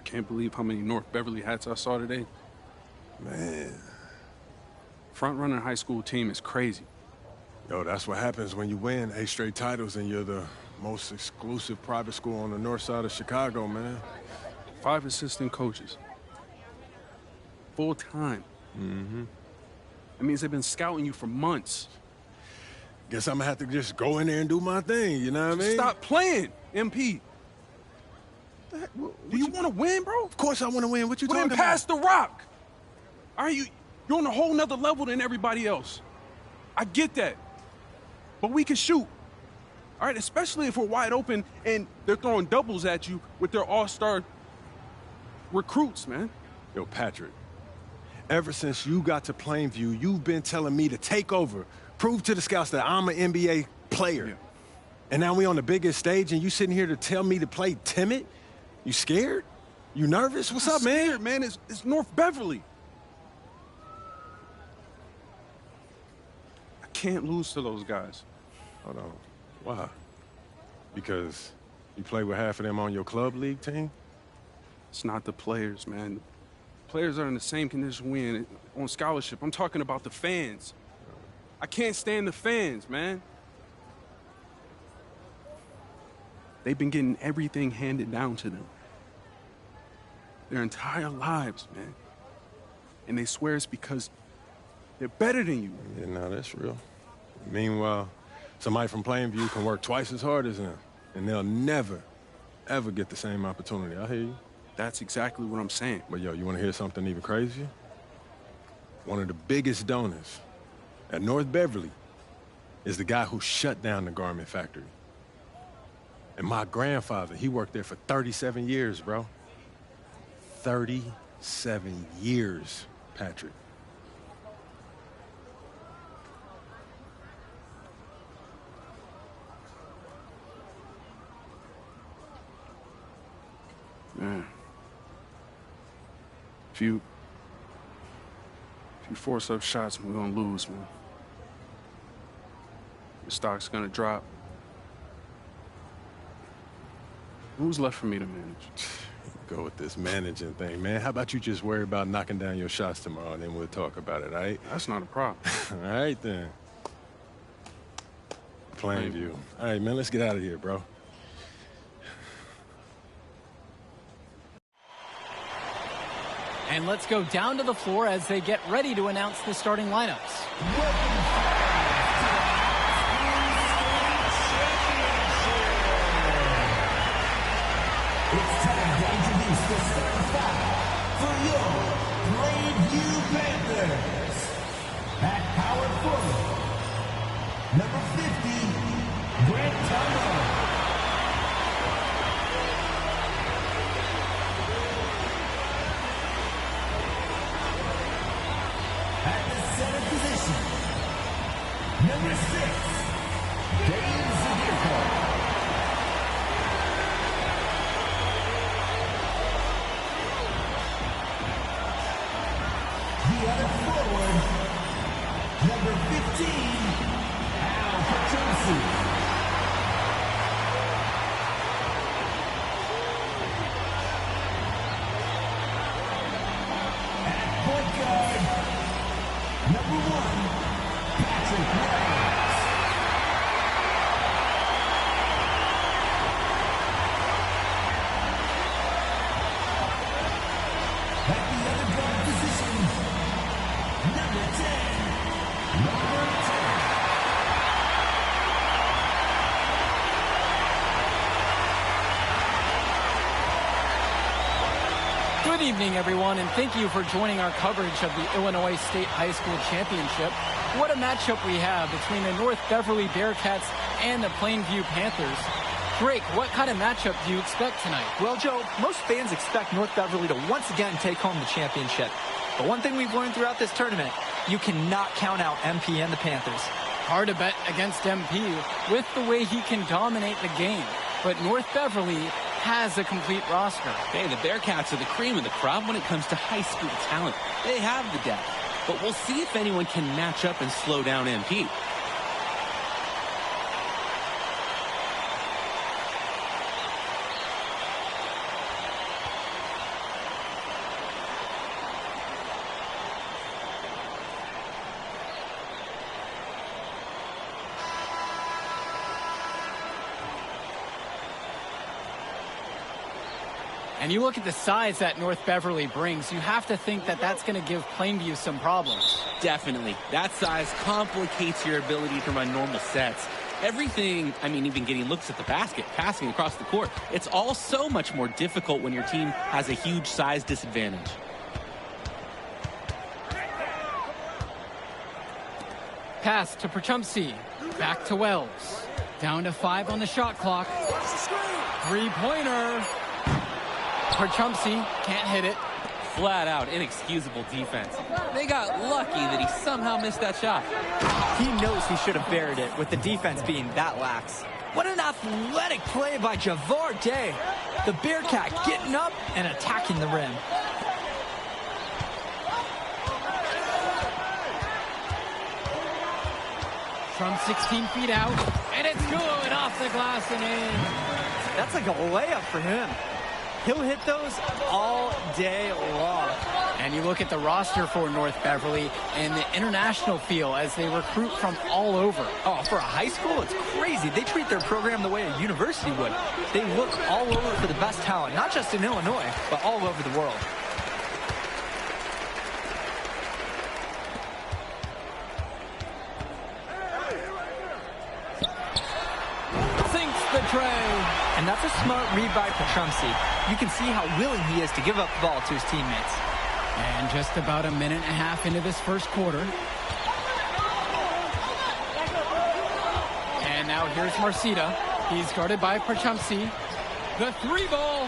Can't believe how many North Beverly hats I saw today. Man. Front-runner high school team is crazy. Yo, that's what happens when you win 8 straight titles and you're the most exclusive private school on the north side of Chicago, man. 5 assistant coaches. Full time. Mm-hmm. That means they've been scouting you for months. Guess I'm gonna have to just go in there and do my thing, you know what I mean? Stop playing, MP. Do you want to win, bro? Of course I want to win. What you talking then about? pass the rock. All right, you're on a whole nother level than everybody else. I get that. But we can shoot. All right, especially if we're wide open and they're throwing doubles at you with their all-star recruits, man. Yo, Patrick, ever since you got to Plainview, you've been telling me to take over, prove to the scouts that I'm an NBA player. Yeah. And now we on the biggest stage and you sitting here to tell me to play timid? You scared? You nervous? What's up, man? Scared, man. It's North Beverly. I can't lose to those guys. Hold on. Why? Because you play with half of them on your club league team? It's not the players, man. The players are in the same condition we in on scholarship. I'm talking about the fans. I can't stand the fans, man. They've been getting everything handed down to them their entire lives, man. And they swear it's because they're better than you. Yeah, no, that's real. Meanwhile, somebody from Plainview can work twice as hard as them, and they'll never, ever get the same opportunity. I hear you. That's exactly what I'm saying. But, yo, you want to hear something even crazier? One of the biggest donors at North Beverly is the guy who shut down the garment factory. And my grandfather, he worked there for 37 years, bro. 37 years, Patrick. Man. If you force up shots, we're gonna lose, man. The stock's gonna drop. Who's left for me to manage? Go with this managing thing, man. How about you just worry about knocking down your shots tomorrow, and then we'll talk about it, all right? That's not a problem. All right, then. Plainview. All right, man, let's get out of here, bro. And let's go down to the floor as they get ready to announce the starting lineups. It's time to introduce the starting five for your Plainview Panthers. At power forward, number 50, Brent Thomas. At the center position, number 6, Dave Zagirko. The other forward, number 15, Al Patrucci. At point guard, number 1, Patrick Williams. At the other guard position, number 10, number 10. Good evening, everyone, and thank you for joining our coverage of the Illinois State High School Championship. What a matchup we have between the North Beverly Bearcats and the Plainview Panthers. Drake, what kind of matchup do you expect tonight? Well, Joe, most fans expect North Beverly to once again take home the championship. But one thing we've learned throughout this tournament, you cannot count out MP and the Panthers. Hard to bet against MP with the way he can dominate the game. But North Beverly has a complete roster. Hey, the Bearcats are the cream of the crop when it comes to high school talent. They have the depth. But we'll see if anyone can match up and slow down MP. And you look at the size that North Beverly brings, you have to think that that's going to give Plainview some problems. Definitely. That size complicates your ability to run normal sets. Everything, I mean, even getting looks at the basket, passing across the court, it's all so much more difficult when your team has a huge size disadvantage. Pass to Perchumsey. Back to Wells. Down to 5 on the shot clock. Three-pointer. Perchumsey can't hit it. Flat out inexcusable defense. They got lucky that he somehow missed that shot. He knows he should have buried it with the defense being that lax. What an athletic play by Javar Day. The Bearcat getting up and attacking the rim. From 16 feet out, and it's good off the glass and in. That's like a layup for him. He'll hit those all day long. And you look at the roster for North Beverly and the international feel as they recruit from all over. Oh, for a high school, it's crazy. They treat their program the way a university would. They look all over for the best talent, not just in Illinois, but all over the world. Sinks the tray. And that's a smart read by Perchumsey. You can see how willing he is to give up the ball to his teammates. And just about a minute and a half into this first quarter. And now here's Marcita. He's guarded by Perchumsey. The three ball.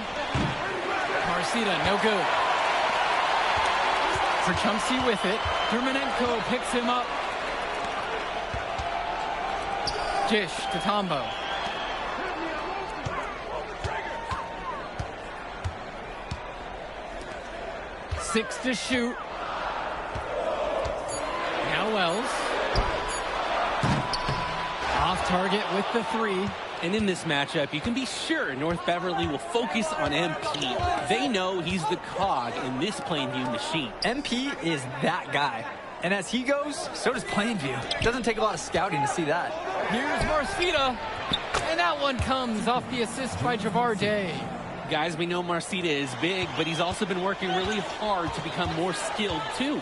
Marcita, no good. Perchumsey with it. Dermanenko picks him up. Dish to Tombo. 6 to shoot. Now Wells. Off target with the 3. And in this matchup, you can be sure North Beverly will focus on MP. They know he's the cog in this Plainview machine. MP is that guy. And as he goes, so does Plainview. Doesn't take a lot of scouting to see that. Here's Marcita. And that one comes off the assist by Javar Day. Guys, we know Marcita is big, but he's also been working really hard to become more skilled, too.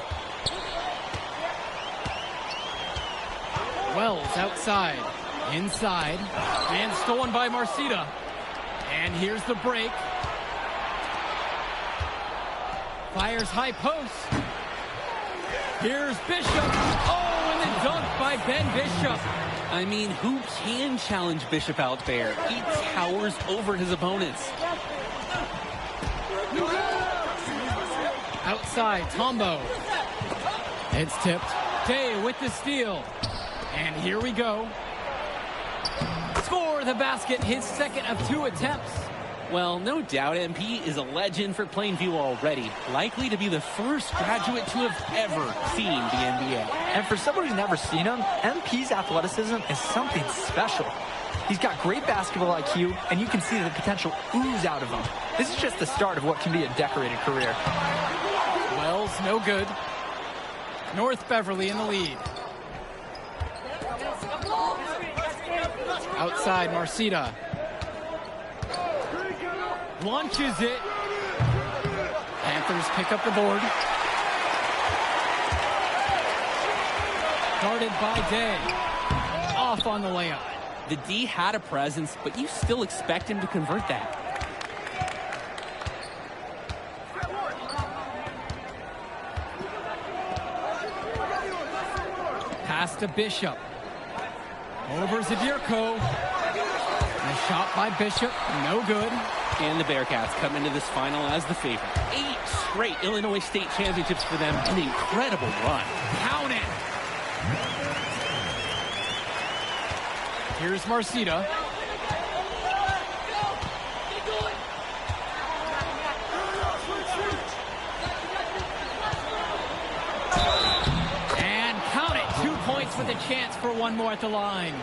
Wells outside. Inside. And stolen by Marcita. And here's the break. Fires high post. Here's Bishop. Oh, and then dunked by Ben Bishop. I mean, who can challenge Bishop out there? He towers over his opponents. Outside, Tombo. It's tipped. Day with the steal. And here we go. Score the basket, his second of 2 attempts. Well, no doubt MP is a legend for Plainview already. Likely to be the first graduate to have ever seen the NBA. And for someone who's never seen him, MP's athleticism is something special. He's got great basketball IQ, and you can see the potential ooze out of him. This is just the start of what can be a decorated career. Wells, no good. North Beverly in the lead. Outside, Marcita. Launches it. Panthers pick up the board. Guarded by Day. Off on the layup. The D had a presence, but you still expect him to convert that. Pass to Bishop. Over Zabierko. A shot by Bishop, no good. And the Bearcats come into this final as the favorite. 8 straight Illinois State championships for them. An incredible run. Count it. Here's Marcita. And count it. 2 points with a chance for one more at the line.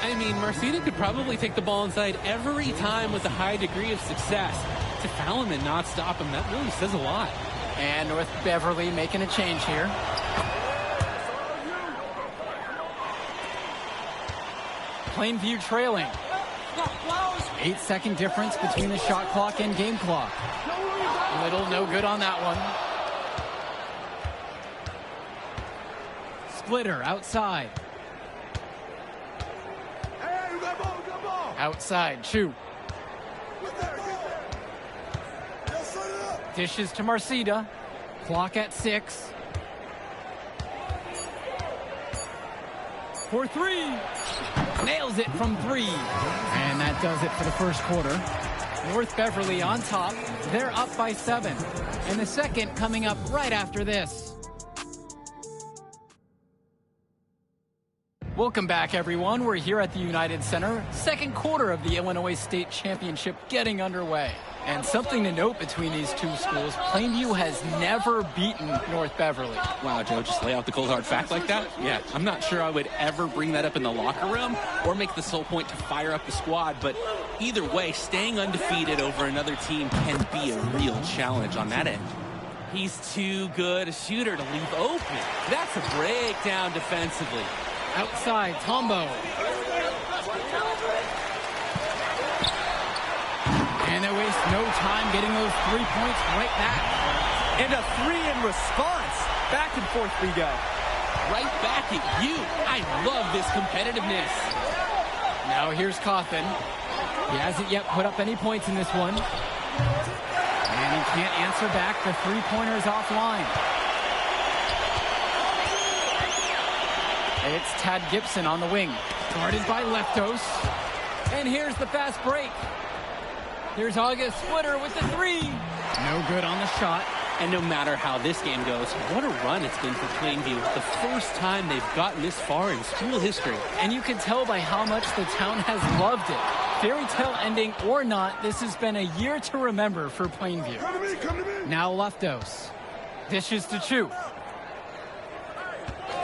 I mean, Marcita could probably take the ball inside every time with a high degree of success. To foul him and not stop him, that really says a lot. And North Beverly making a change here. Plainview trailing. 8-second difference between the shot clock and game clock. Little no good on that one. Splitter outside. Outside, Chu. Dishes to Marcida. Clock at 6. For 3. Nails it from 3. And that does it for the first quarter. North Beverly on top. They're up by 7. And the second coming up right after this. Welcome back, everyone. We're here at the United Center. Second quarter of the Illinois State Championship getting underway. And something to note between these two schools, Plainview has never beaten North Beverly. Wow, Joe, just lay out the cold hard fact like that? Yeah, I'm not sure I would ever bring that up in the locker room or make the sole point to fire up the squad, but either way, staying undefeated over another team can be a real challenge on that end. He's too good a shooter to leave open. That's a breakdown defensively. Outside, Tombo. And they waste no time getting those 3 points right back. And a 3 in response. Back and forth we go. Right back at you. I love this competitiveness. Now here's Cawthon. He hasn't yet put up any points in this one. And he can't answer back. The three-pointer's offline. It's Tad Gibson on the wing. Guarded by Leftos. And here's the fast break. Here's August Splitter with the 3. No good on the shot. And no matter how this game goes, what a run it's been for Plainview. The first time they've gotten this far in school history. And you can tell by how much the town has loved it. Fairy tale ending or not, this has been a year to remember for Plainview. Come to me. Now Leftos. Dishes to Chu.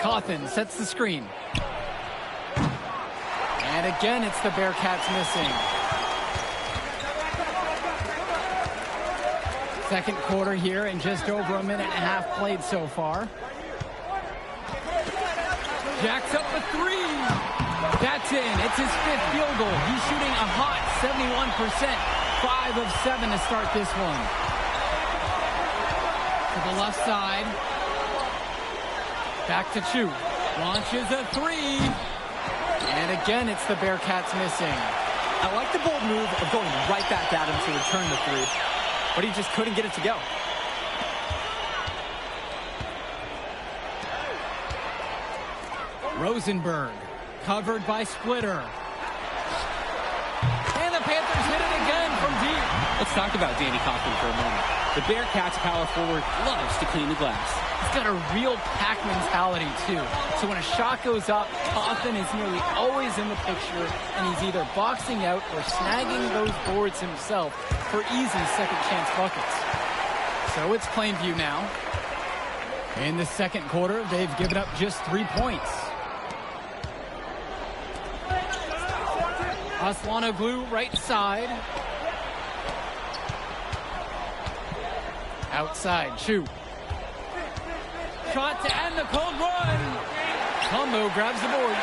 Cawthon sets the screen. And again, it's the Bearcats missing. Second quarter here and just over a minute and a half played so far. Jacks up the 3. That's in. It's his 5th field goal. He's shooting a hot 71%. 5 of 7 to start this one. To the left side. Back to Chu. Launches a 3. And again, it's the Bearcats missing. I like the bold move of going right back at him to return the 3. But he just couldn't get it to go. Rosenberg, covered by Splitter. And the Panthers hit it again from deep. Let's talk about Danny Cawthon for a moment. The Bearcats power forward loves to clean the glass. He's got a real pack mentality, too. So when a shot goes up, Cawthon is nearly always in the picture, and he's either boxing out or snagging those boards himself for easy second-chance buckets. So it's Plainview now. In the second quarter, they've given up just 3 points. Aslanoglu right side. Outside, Chu. Shot to end the cold run. Combo grabs the board.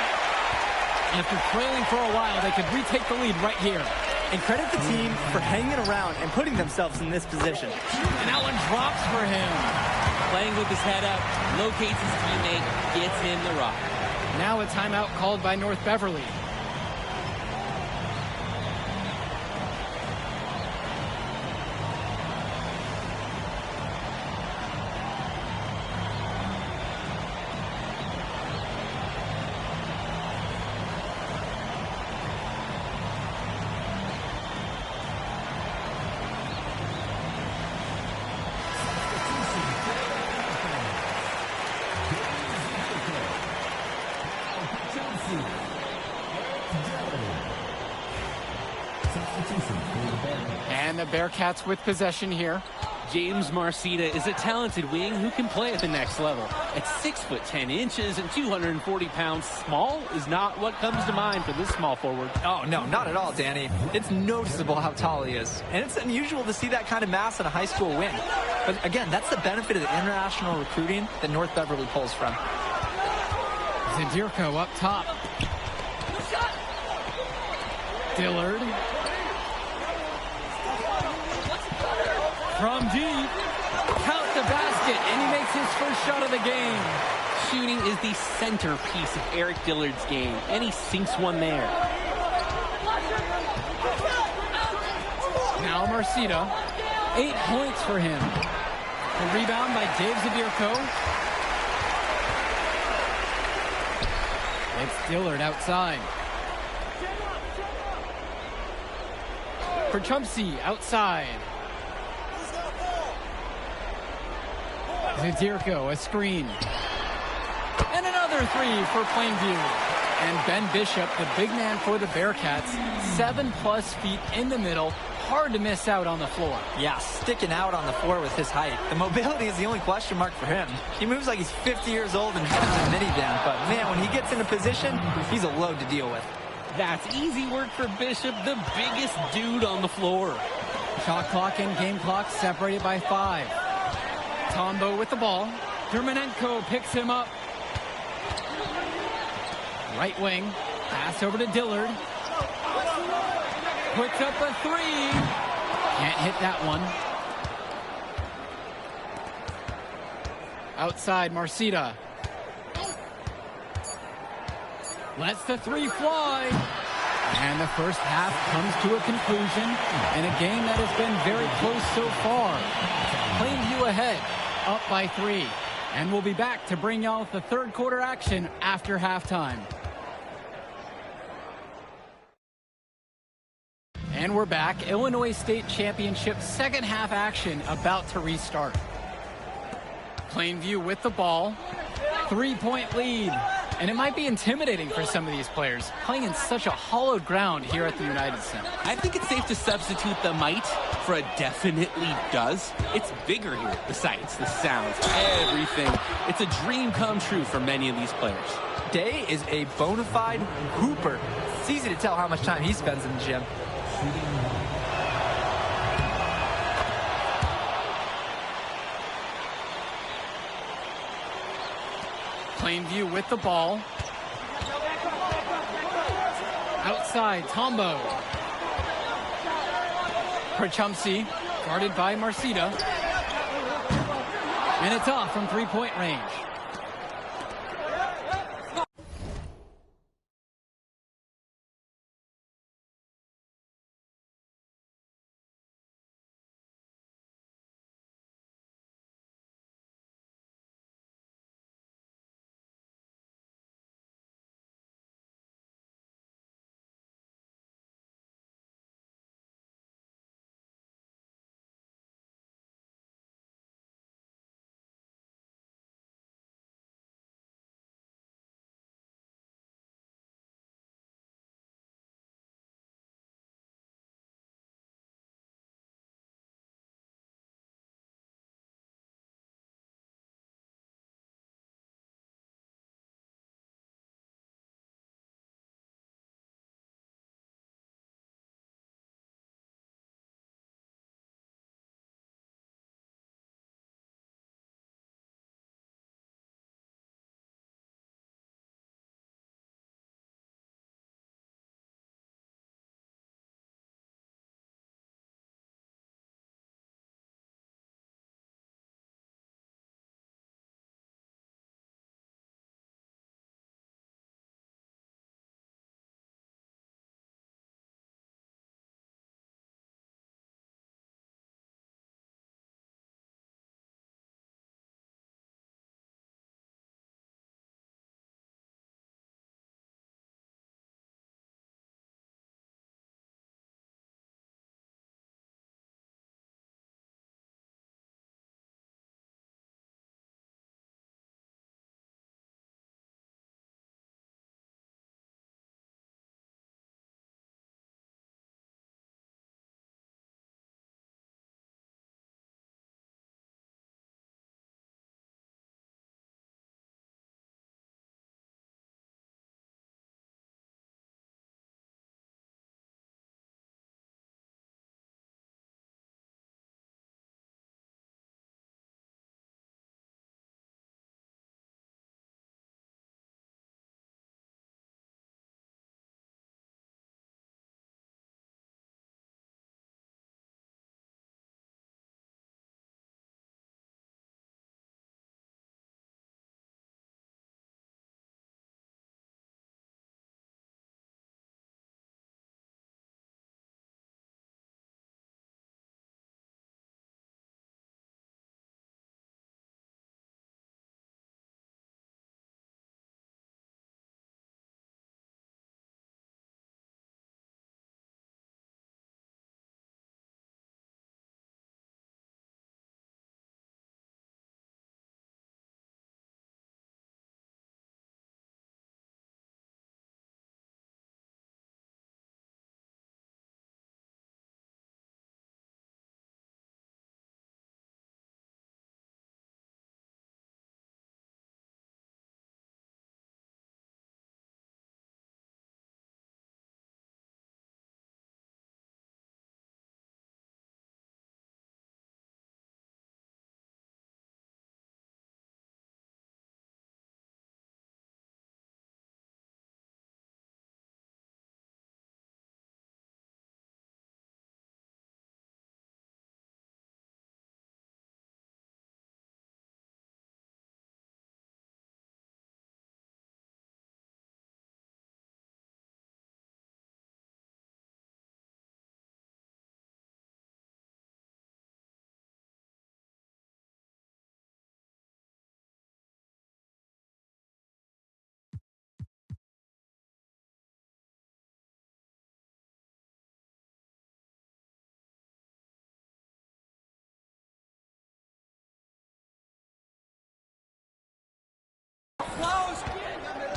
After trailing for a while, they could retake the lead right here. And credit the team for hanging around and putting themselves in this position. And that one drops for him. Playing with his head up, locates his teammate, gets him the rock. Now a timeout called by North Beverly. And the Bearcats with possession here. James Marcida is a talented wing who can play at the next level. At 6'10" and 240 pounds, small is not what comes to mind for this small forward. Oh, no, not at all, Danny. It's noticeable how tall he is. And it's unusual to see that kind of mass in a high school wing. But again, that's the benefit of the international recruiting that North Beverly pulls from. Zadirko up top. Dillard. From deep, count the basket, and he makes his first shot of the game. Shooting is the centerpiece of Eric Dillard's game, and he sinks one there. Now Marcita, 8 points for him. A rebound by Dave Zabierko. It's Dillard outside. For Chumpsy outside. Zabierko, a screen. And another three for Plainview. And Ben Bishop, the big man for the Bearcats, 7+ feet in the middle. Hard to miss out on the floor. Yeah, sticking out on the floor with his height. The mobility is the only question mark for him. He moves like he's 50 years old and drives a minivan, but man, when he gets into position, he's a load to deal with. That's easy work for Bishop, the biggest dude on the floor. Shot clock and game clock separated by 5. Tombo with the ball. Dermanenko picks him up. Right wing. Pass over to Dillard. Puts up a three. Can't hit that one. Outside, Marcita. Lets the three fly. And the first half comes to a conclusion in a game that has been very close so far. Plainview ahead, up by 3. And we'll be back to bring y'all the third quarter action after halftime. And we're back. Illinois State Championship second half action about to restart. Plainview with the ball. 3-point lead. And it might be intimidating for some of these players, playing in such a hollowed ground here at the United Center. I think it's safe to substitute the might for a definitely does. It's bigger here. The sights, the sounds, everything. It's a dream come true for many of these players. Day is a bona fide hooper. It's easy to tell how much time he spends in the gym. Plainview with the ball. Outside, Tombo. For Chumpsy, guarded by Marcita. And it's off from 3-point range.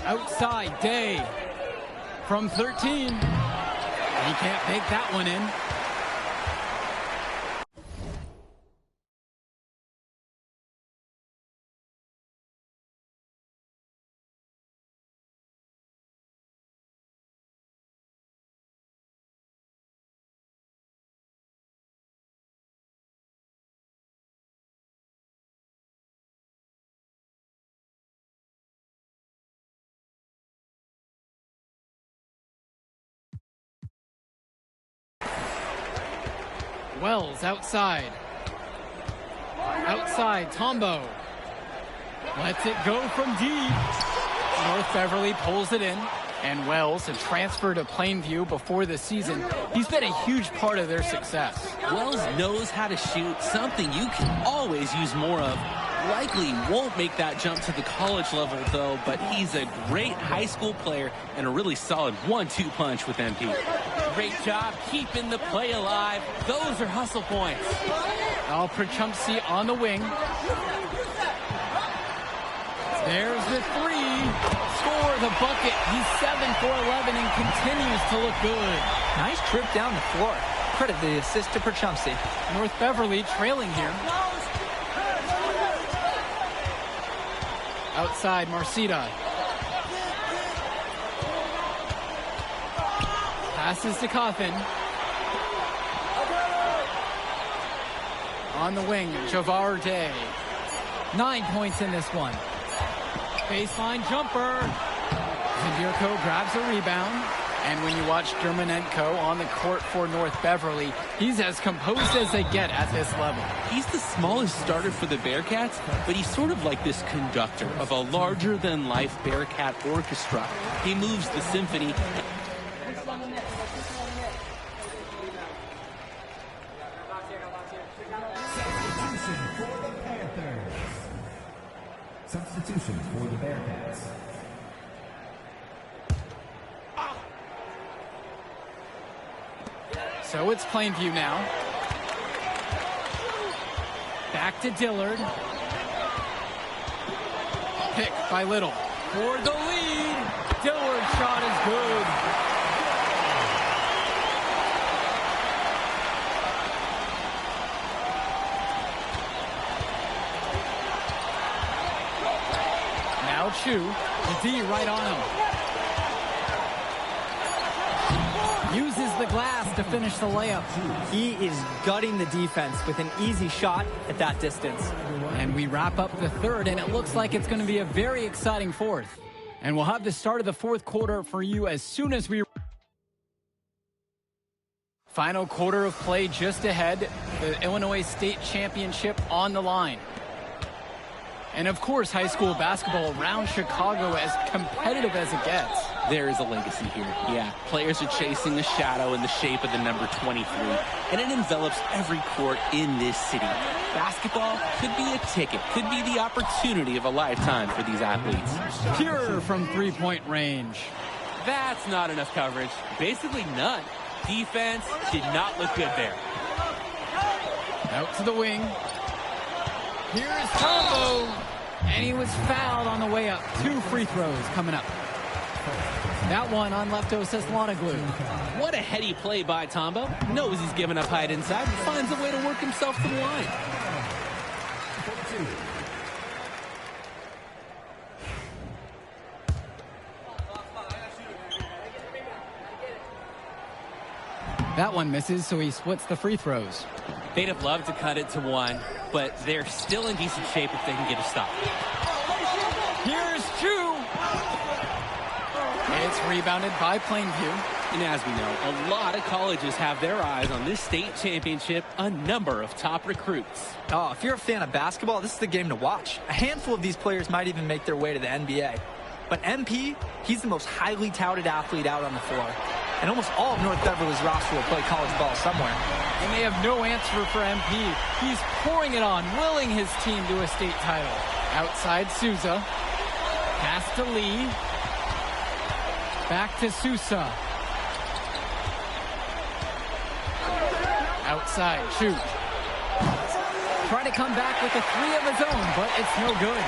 Outside, Day from 13. He can't make that one in. Wells outside. Outside, Tombo. Lets it go from deep. North Beverly pulls it in. And Wells, a transfer to Plainview before the season, he's been a huge part of their success. Wells knows how to shoot, something you can always use more of. Likely won't make that jump to the college level, though, but he's a great high school player and a really solid 1-2 punch with MP. Great job keeping the play alive. Those are hustle points. Al Prachumsky on the wing. There's the three. Score the bucket. He's 7 for 11 and continues to look good. Nice trip down the floor. Credit the assist to Prachumsky. North Beverly trailing here. Outside, Marcita. Passes to Coffin. On the wing, Javar Day. 9 points in this one. Baseline jumper. Zendirko grabs a rebound. And when you watch Dermanenko on the court for North Beverly, he's as composed as they get at this level. He's the smallest starter for the Bearcats, but he's sort of like this conductor of a larger-than-life Bearcat orchestra. He moves the symphony. Substitution for the Bearcats. So it's Plainview now. Back to Dillard. Pick by Little. For the lead. Dillard's shot is good. Now Chu. The D right on him. Uses the glass to finish the layup. He is gutting the defense with an easy shot at that distance. And we wrap up the third, and it looks like it's going to be a very exciting fourth. And we'll have the start of the fourth quarter for you as soon as we... Final quarter of play just ahead. The Illinois State Championship on the line. And of course, high school basketball around Chicago as competitive as it gets. There is a legacy here. Yeah, players are chasing the shadow in the shape of the number 23, and it envelops every court in this city. Basketball could be a ticket, could be the opportunity of a lifetime for these athletes. Pure from three-point range. That's not enough coverage. Basically none. Defense did not look good there. Out to the wing. Here's Tombo. And he was fouled on the way up. 2 free throws coming up. That one on Leftos Eslanoglu. What a heady play by Tombo. Knows he's giving up height inside, but finds a way to work himself to the line. That one misses, so he splits the free throws. They'd have loved to cut it to 1, but they're still in decent shape if they can get a stop. Here's Chu. It's rebounded by Plainview. And as we know, a lot of colleges have their eyes on this state championship, a number of top recruits. Oh, if you're a fan of basketball, this is the game to watch. A handful of these players might even make their way to the NBA. But MP, he's the most highly touted athlete out on the floor. And almost all of North Beverly's roster will play college ball somewhere. And they have no answer for MP. He's pouring it on, willing his team to a state title. Outside Souza. Pass to Lee. Back to Sousa. Outside, Chu. Trying to come back with a 3 of his own, but it's no good.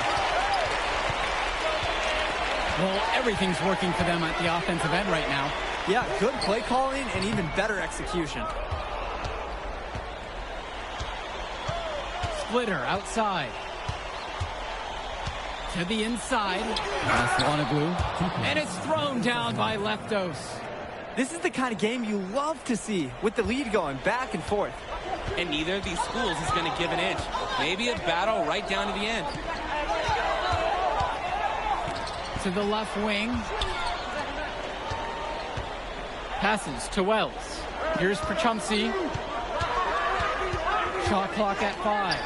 Well, everything's working for them at the offensive end right now. Yeah, good play calling and even better execution. Splitter outside. To the inside. And it's thrown down by Leftos. This is the kind of game you love to see, with the lead going back and forth. And neither of these schools is going to give an inch. Maybe a battle right down to the end. To the left wing. Passes to Wells. Here's Perchumsey. Shot clock at 5.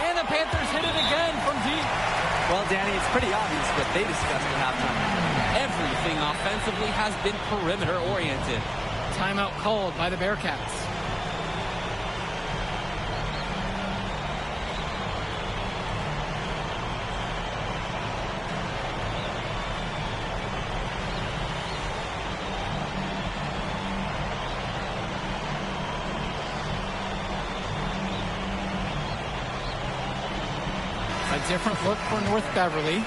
And the Panthers hit it again from deep. Well, Danny, it's pretty obvious what they discussed at halftime. Everything offensively has been perimeter oriented. Timeout called by the Bearcats. A different look for North Beverly.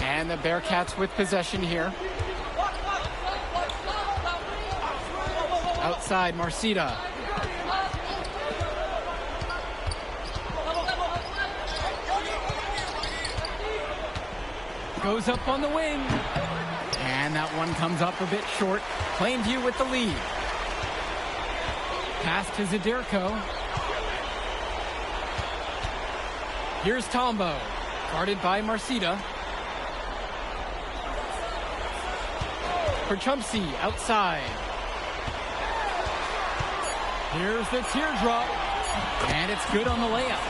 And the Bearcats with possession here. Outside, Marcita. Goes up on the wing. And that one comes up a bit short. Plainview with the lead. Pass to Zadirko. Here's Tombo. Guarded by Marcita. Perchumsey outside. Here's the teardrop. And it's good on the layup.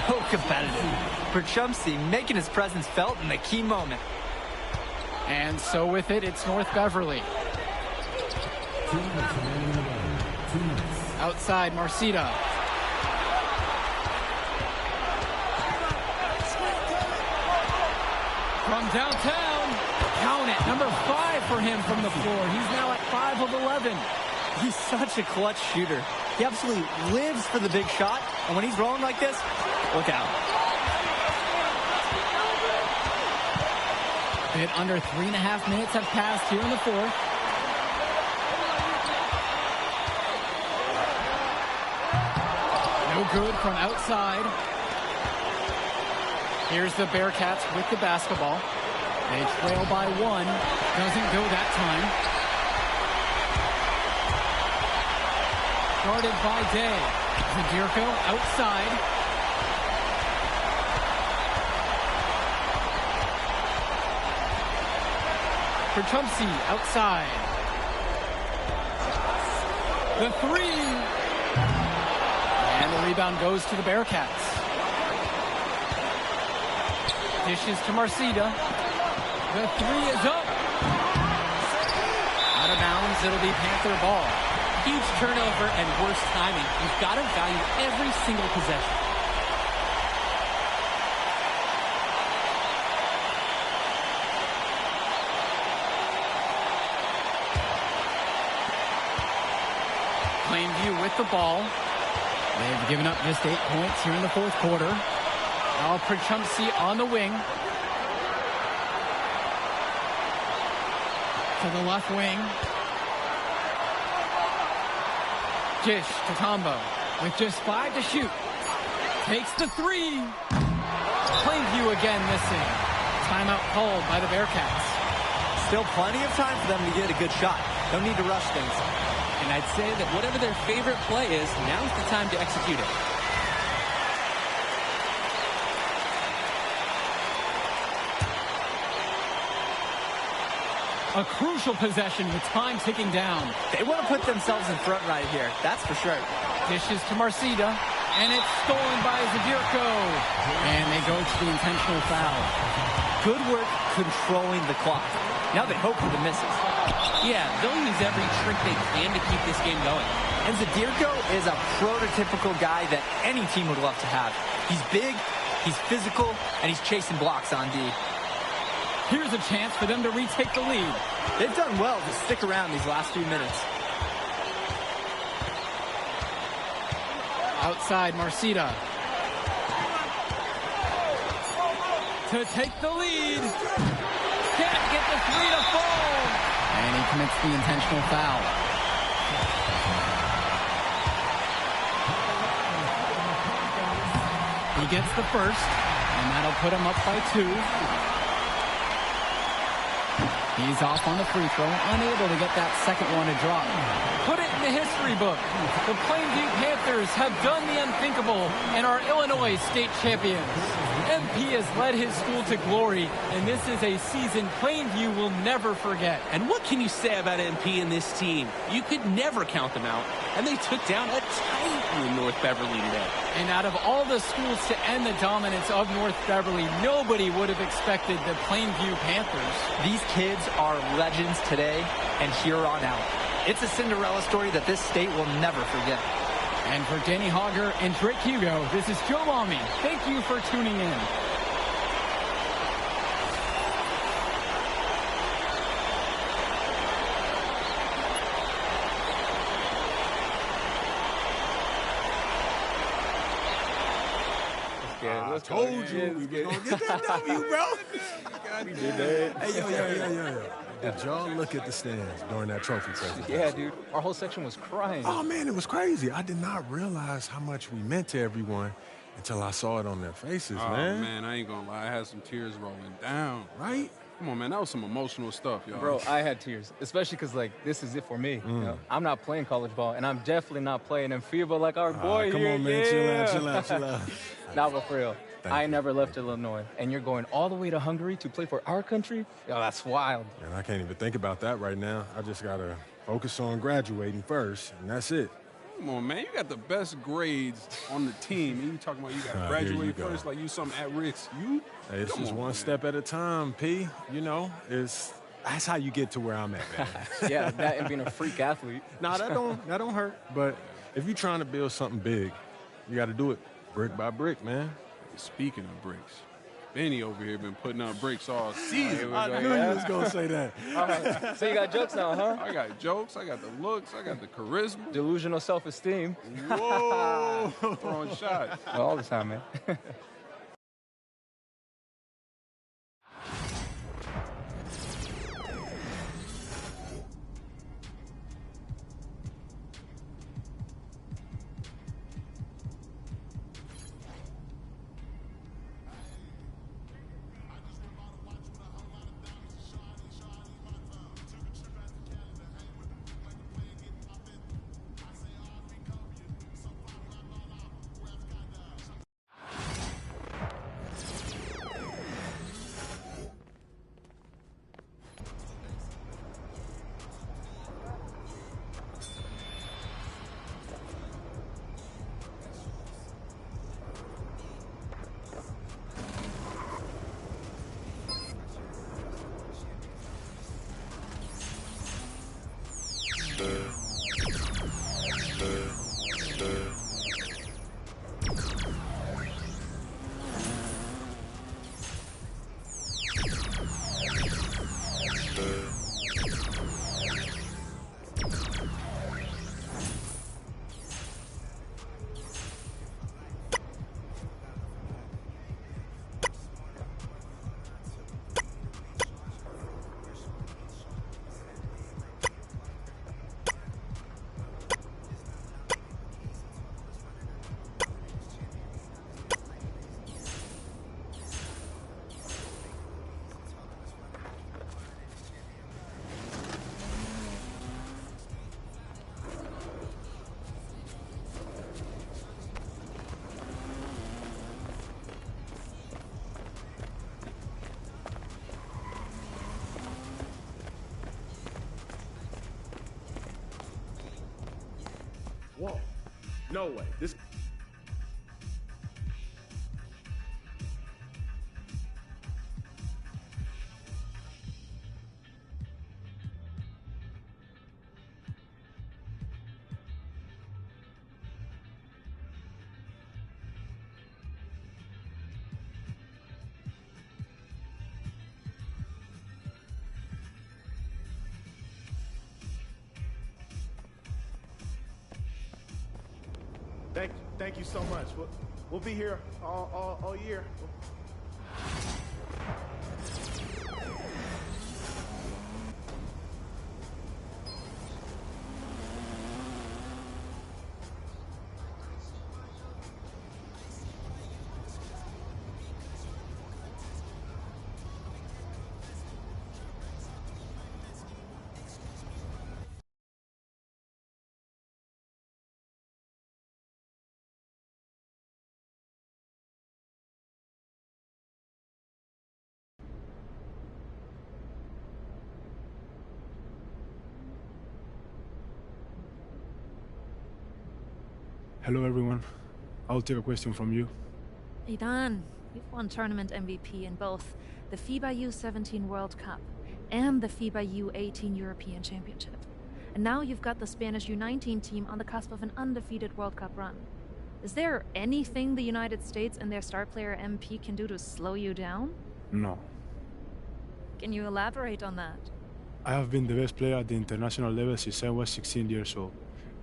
So competitive. Perchumsey making his presence felt in the key moment. And so with it, it's North Beverly. Outside, Marcita. From downtown. Count it. Number 5 for him from the floor. He's now at 5 of 11. He's such a clutch shooter. He absolutely lives for the big shot. And when he's rolling like this, look out. A bit under 3.5 minutes have passed here in the fourth. No good from outside. Here's the Bearcats with the basketball. They trail by 1. Doesn't go that time. Guarded by Day. Zadirko outside. Perchumsey outside. The three. And the rebound goes to the Bearcats. Dishes to Marcida. The three is up. Out of bounds, it'll be Panther ball. Huge turnover and worse timing. You've got to value every single possession. Plainview with the ball. They've given up just 8 points here in the fourth quarter. Now Prachumsky on the wing. To the left wing. Dish to Tombo with just 5 to shoot. Takes the three. Plainview again missing. Timeout called by the Bearcats. Still plenty of time for them to get a good shot. Don't need to rush things. And I'd say that whatever their favorite play is, now's the time to execute it. A crucial possession with time ticking down. They want to put themselves in front right here. That's for sure. Dishes to Marcida. And it's stolen by Zadirko. And they go to the intentional foul. Good work controlling the clock. Now they hope for the misses. Yeah, they'll use every trick they can to keep this game going. And Zadirko is a prototypical guy that any team would love to have. He's big, he's physical, and he's chasing blocks on D. Here's a chance for them to retake the lead. They've done well to stick around these last few minutes. Outside, Marcida. To take the lead. Can't get the three to fall. And he commits the intentional foul. He gets the first, and that'll put him up by 2. He's off on the free throw, unable to get that second one to drop. Put it in the history book. The Plainview Panthers have done the unthinkable and are Illinois state champions. MP has led his school to glory, and this is a season Plainview will never forget. And what can you say about MP and this team? You could never count them out, and they took down a Titan in North Beverly today. And out of all the schools to end the dominance of North Beverly, nobody would have expected the Plainview Panthers. These kids are legends today and here on out. It's a Cinderella story that this state will never forget. And for Danny Hogger and Drake Hugo, this is Joe Lamy. Thank you for tuning in. I told you we were going to get that W, bro. We did that. Hey, yo. Did y'all look at the stands during that trophy presentation? Yeah, dude. Our whole section was crying. Oh, man, it was crazy. I did not realize how much we meant to everyone until I saw it on their faces, man. Oh, man, I ain't going to lie. I had some tears rolling down. Right? Come on, man. That was some emotional stuff, y'all. Bro, I had tears, especially because, like, this is it for me. You know, I'm not playing college ball, and I'm definitely not playing in FIBA like our boy come here. on, man. Yeah. Chill out. Nah, but for real. I you. never left Illinois, and you're going all the way to Hungary to play for our country? Yo, that's wild. And I can't even think about that right now. I just got to focus on graduating first, and that's it. Come on, man. You got the best grades on the team. And you talking about you got to Here you graduate go. first like you something at risk. You? Hey, it's Come just on, one man. step at a time, P. You know, that's how you get to where I'm at, man. Yeah, that and being a freak athlete. Nah, that don't hurt. But if you're trying to build something big, you got to do it brick by brick, man. Speaking of bricks, Benny over here been putting up bricks all season. I knew you was going to say that. So you got jokes now, huh? I got jokes. I got the looks. I got the charisma. Delusional self-esteem. Whoa. Throwing shots. Well, all the time, man. Whoa. No way. This. Thank you so much. We'll be here all year. Hello, everyone. I'll take a question from you. Idan, you've won tournament MVP in both the FIBA U17 World Cup and the FIBA U18 European Championship. And now you've got the Spanish U19 team on the cusp of an undefeated World Cup run. Is there anything the United States and their star player MP can do to slow you down? No. Can you elaborate on that? I have been the best player at the international level since I was 16 years old.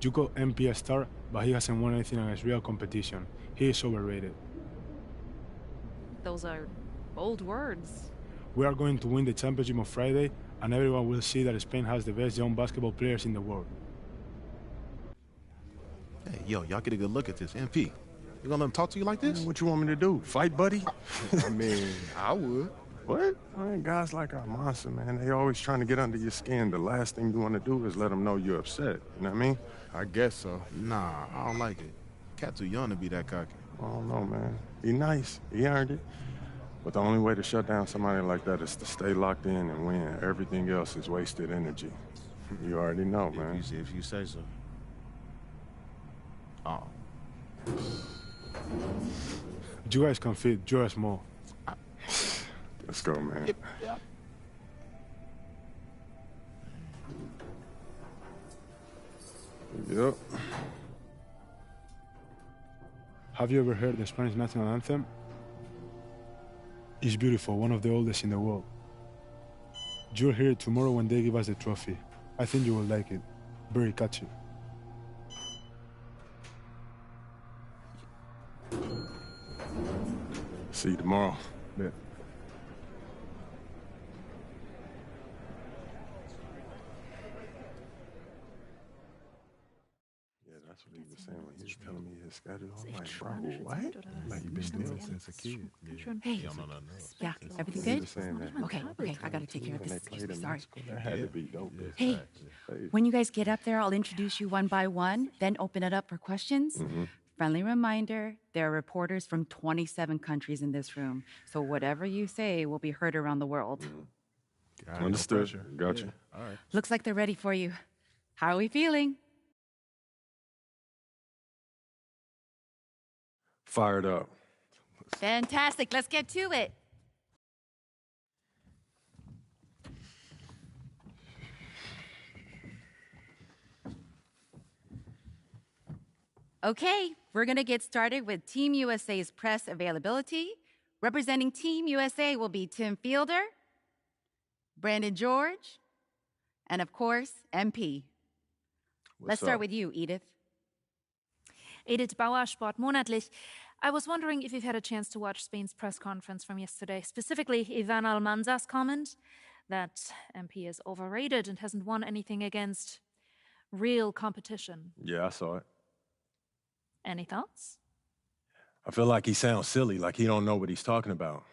You call MP a star, but he hasn't won anything against real competition. He is overrated. Those are bold words. We are going to win the championship on Friday, and everyone will see that Spain has the best young basketball players in the world. Hey, yo, y'all get a good look at this. MP, you gonna let him talk to you like this? What you want me to do? Fight, buddy? I mean, I would. What? Man, guys like our monster, man, they always trying to get under your skin. The last thing you want to do is let them know you're upset. You know what I mean? I guess so. Nah, I don't like it. Cat too young to be that cocky. I don't know, man. He nice. He earned it. But the only way to shut down somebody like that is to stay locked in and win. Everything else is wasted energy. You already know, man. If you say so. Oh. You guys can fit, you're small. Let's go, man. Yep. Yep. Have you ever heard the Spanish national anthem? It's beautiful, one of the oldest in the world. You'll hear it tomorrow when they give us the trophy. I think you will like it. Very catchy. See you tomorrow. Yeah. That's what he was saying when he was telling me his schedule. I'm like, bro, what? Like, You've been still since a kid. Hey. Yeah, everything he good? was saying that. Okay, I gotta take care of When this. they played Excuse me, in sorry. Mexico, that had to be dope. Hey, when you guys get up there, I'll introduce you one by one, then open it up for questions. Friendly reminder, there are reporters from 27 countries in this room, so whatever you say will be heard around the world. Understood. Gotcha. All right. Looks like they're ready for you. How are we feeling? Fired up. Fantastic, let's get to it. Okay, we're going to get started with Team USA's press availability. Representing Team USA will be Tim Fielder, Brandon George, and of course, MP. Let's start with you, Edith. Edith Bauer, Sport Monatlich. I was wondering if you've had a chance to watch Spain's press conference from yesterday, specifically Ivan Almanza's comment that MP is overrated and hasn't won anything against real competition. Yeah, I saw it. Any thoughts? I feel like he sounds silly, like he don't know what he's talking about.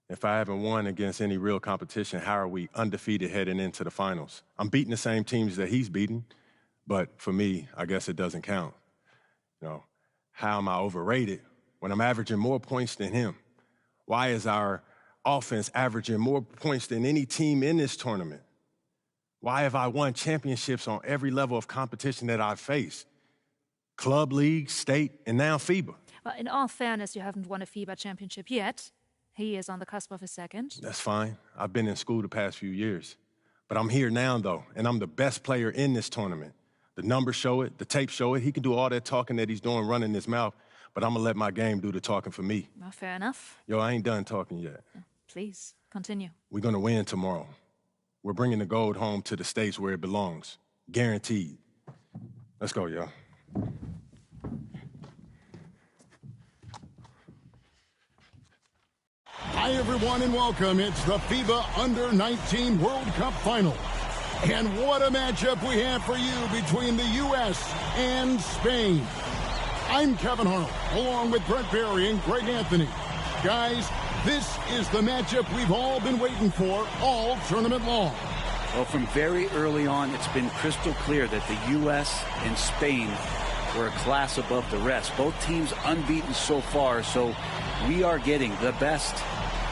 If I haven't won against any real competition, how are we undefeated heading into the finals? I'm beating the same teams that he's beating, but for me, I guess it doesn't count. You know, how am I overrated when I'm averaging more points than him? Why is our offense averaging more points than any team in this tournament? Why have I won championships on every level of competition that I've faced? Club, league, state, and now FIBA. Well, in all fairness, you haven't won a FIBA championship yet. He is on the cusp of a second. That's fine. I've been in school the past few years. But I'm here now, though, and I'm the best player in this tournament. The numbers show it, the tape show it. He can do all that talking that he's doing, running his mouth, but I'm going to let my game do the talking for me. Well, fair enough. Yo, I ain't done talking yet. Please, continue. We're going to win tomorrow. We're bringing the gold home to the States where it belongs. Guaranteed. Let's go, y'all. Hi, everyone, and welcome. It's the FIBA Under-19 World Cup Final. And what a matchup we have for you between the U.S. and Spain. I'm Kevin Harlan, along with Brent Barry and Greg Anthony. Guys, this is the matchup we've all been waiting for all tournament long. Well, from very early on, it's been crystal clear that the U.S. and Spain were a class above the rest. Both teams unbeaten so far, so we are getting the best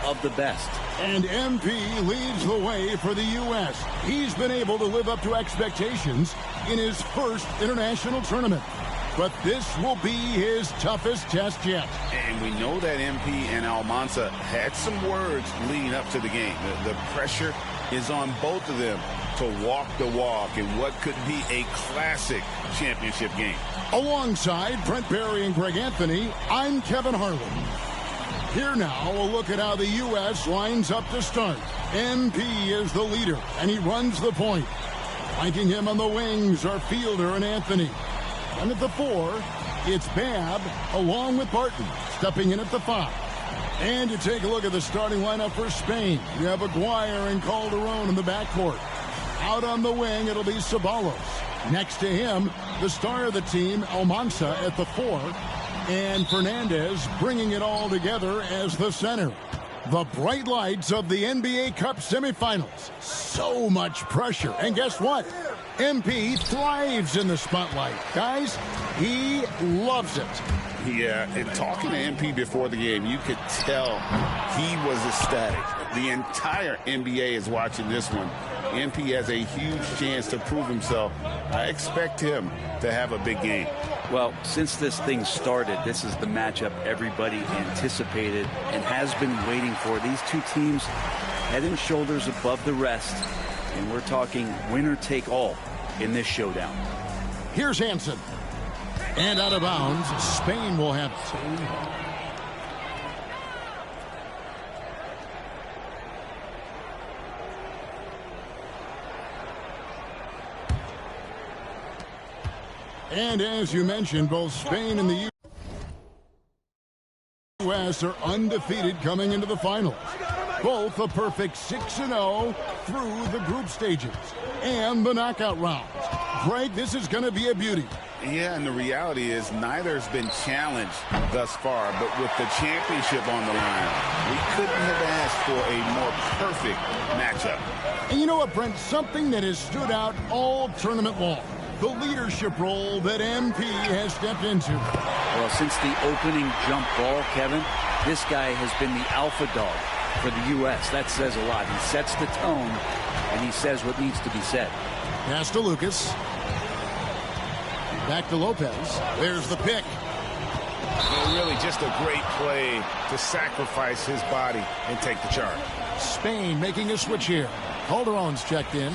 of the best. And MP leads the way for the U.S. He's been able to live up to expectations in his first international tournament. But this will be his toughest test yet. And we know that MP and Almanza had some words leading up to the game. The pressure is on both of them to walk the walk in what could be a classic championship game. Alongside Brent Barry and Greg Anthony, I'm Kevin Harlan. Here now, we'll look at how the U.S. lines up to start. MP is the leader, and he runs the point. Flanking him on the wings are Fielder and Anthony. And at the 4, it's Babb, along with Barton, stepping in at the 5. And you take a look at the starting lineup for Spain. You have Aguirre and Calderon in the backcourt. Out on the wing, it'll be Ceballos. Next to him, the star of the team, Almanza, at the 4. And Fernandez bringing it all together as the center. The bright lights of the NBA Cup semifinals. So much pressure. And guess what? MP thrives in the spotlight. Guys, he loves it. Yeah, and talking to MP before the game, you could tell he was ecstatic. The entire NBA is watching this one. MP has a huge chance to prove himself. I expect him to have a big game. Well, since this thing started, this is the matchup everybody anticipated and has been waiting for. These two teams head and shoulders above the rest, and we're talking winner take all in this showdown. Here's Hansen. And out of bounds, Spain will have it. And as you mentioned, both Spain and the U.S. are undefeated coming into the finals. Both a perfect 6-0 through the group stages and the knockout rounds. Greg, this is going to be a beauty. Yeah, and the reality is neither has been challenged thus far, but with the championship on the line, we couldn't have asked for a more perfect matchup. And you know what, Brent? Something that has stood out all tournament long. The leadership role that MP has stepped into. Well, since the opening jump ball, Kevin, this guy has been the alpha dog for the U.S. That says a lot. He sets the tone, and he says what needs to be said. Pass to Lucas. Back to Lopez. There's the pick. Really just a great play to sacrifice his body and take the charge. Spain making a switch here. Calderon's checked in.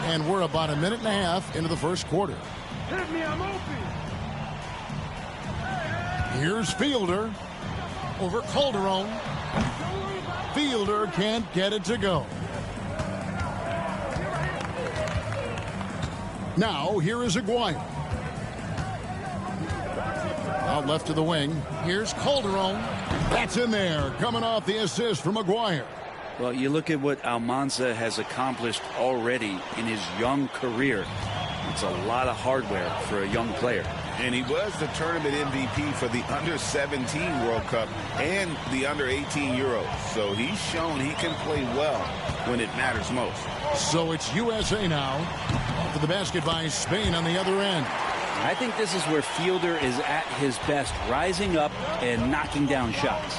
And we're about a minute and a half into the first quarter. Hit me, I'm open. Here's Fielder over Calderon. Fielder can't get it to go. Now, here is Aguirre. Out left to the wing. Here's Calderon. That's in there, coming off the assist from Aguirre. Well, you look at what Almanza has accomplished already in his young career. It's a lot of hardware for a young player. And he was the tournament MVP for the Under-17 World Cup and the Under-18 Euros. So he's shown he can play well when it matters most. So it's USA now. For the basket by Spain on the other end. I think this is where Fielder is at his best, rising up and knocking down shots.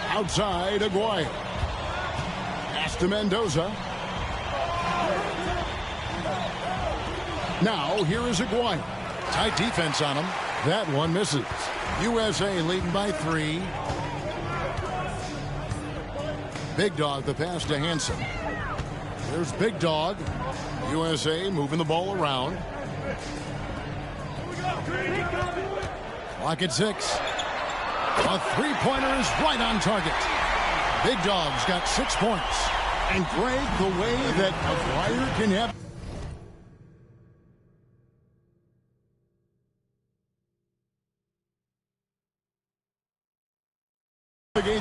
Outside, Aguirre. Pass to Mendoza. Now, here is Aguirre. Tight defense on him. That one misses. USA leading by 3. Big Dog, the pass to Hansen. There's Big Dog. USA moving the ball around. Clock at 6. A three-pointer is right on target. Big Dog's got 6 points. And Greg, the way that Aguirre can have...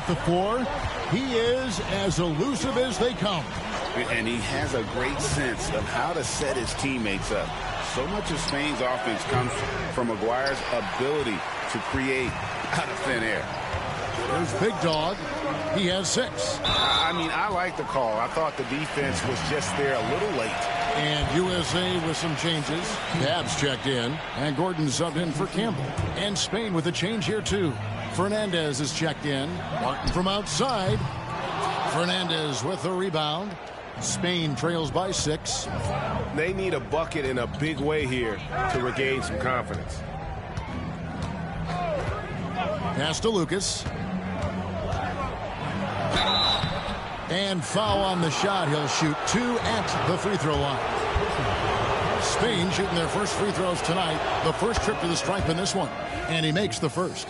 the floor. He is as elusive as they come. And he has a great sense of how to set his teammates up. So much of Spain's offense comes from Aguirre's ability to create out of thin air. There's Big Dog. He has 6. I mean, I like the call. I thought the defense was just there a little late. And USA with some changes. Babs checked in, and Gordon subbed in for Campbell. And Spain with a change here, too. Fernandez is checked in. Martin from outside. Fernandez with the rebound. Spain trails by 6. They need a bucket in a big way here to regain some confidence. Pass to Lucas. And foul on the shot. He'll shoot 2 at the free throw line. Spain shooting their first free throws tonight. The first trip to the stripe in this one. And he makes the first.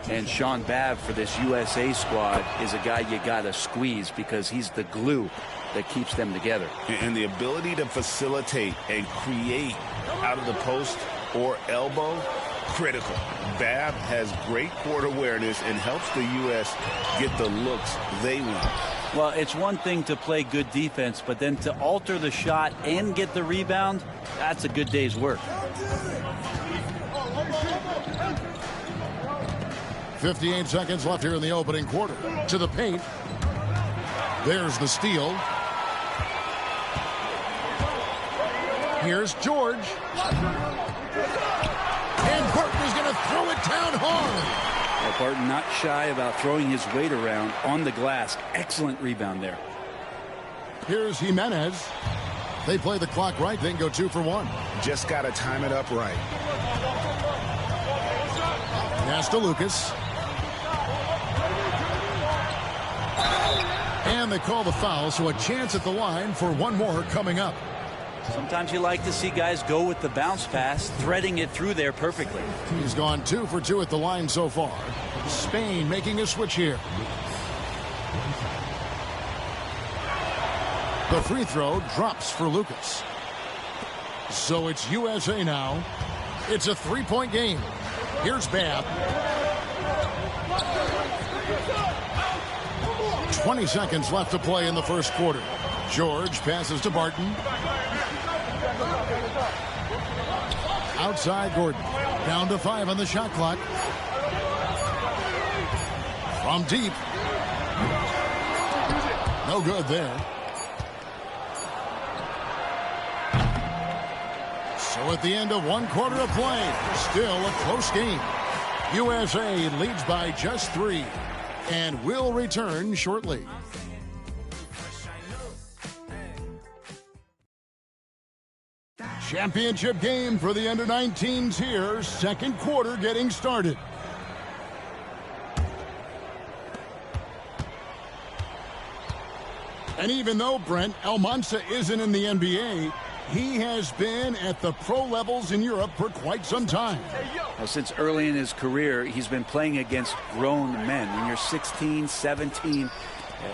And Sean Babb for this USA squad is a guy you got to squeeze because he's the glue that keeps them together. And the ability to facilitate and create out of the post or elbow, critical. Babb has great court awareness and helps the U.S. get the looks they want. Well, it's one thing to play good defense, but then to alter the shot and get the rebound, that's a good day's work. 58 seconds left here in the opening quarter. To the paint. There's the steal. Here's George. And Barton is going to throw it down hard. Well, Barton not shy about throwing his weight around on the glass. Excellent rebound there. Here's Jimenez. They play the clock right, then go 2 for 1. Just got to time it up right. Pass to Lucas. And they call the foul, so a chance at the line for one more coming up. Sometimes you like to see guys go with the bounce pass, threading it through there perfectly. He's gone 2 for 2 at the line so far. Spain making a switch here. The free throw drops for Lucas. So it's USA now. It's a 3-point game. Here's Babb. 20 seconds left to play in the first quarter. George passes to Barton. Outside Gordon. Down to 5 on the shot clock. From deep. No good there. So at the end of 1 quarter of play, still a close game. USA leads by just 3 and will return shortly. Championship game for the under-19s here. Second quarter getting started. And even though, Brent, Almanza isn't in the NBA, he has been at the pro levels in Europe for quite some time. Well, since early in his career, he's been playing against grown men. When you're 16, 17,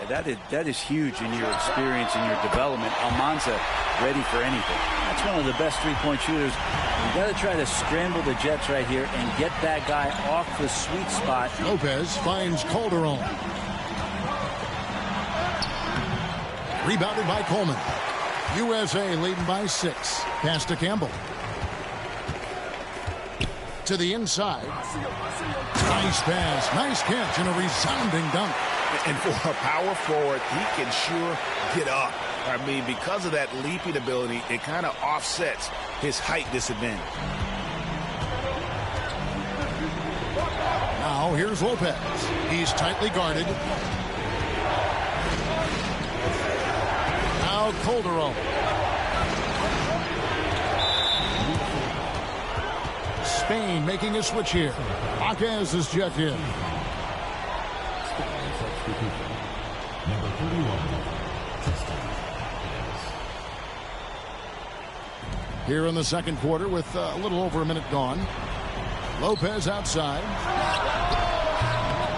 that is huge in your experience and your development. Almanza ready for anything. That's one of the best three-point shooters. You got to try to scramble the Jets right here and get that guy off the sweet spot. Lopez finds Calderon. Rebounded by Coleman. USA leading by 6. Pass to Campbell. To the inside. Nice pass. Nice catch and a resounding dunk. And for a power forward, he can sure get up. I mean, because of that leaping ability, it kind of offsets his height disadvantage. Now here's Lopez. He's tightly guarded. Now Calderon. Spain making a switch here. Jaquez is checked in. Number 31. Here in the second quarter with a little over a minute gone. Lopez outside.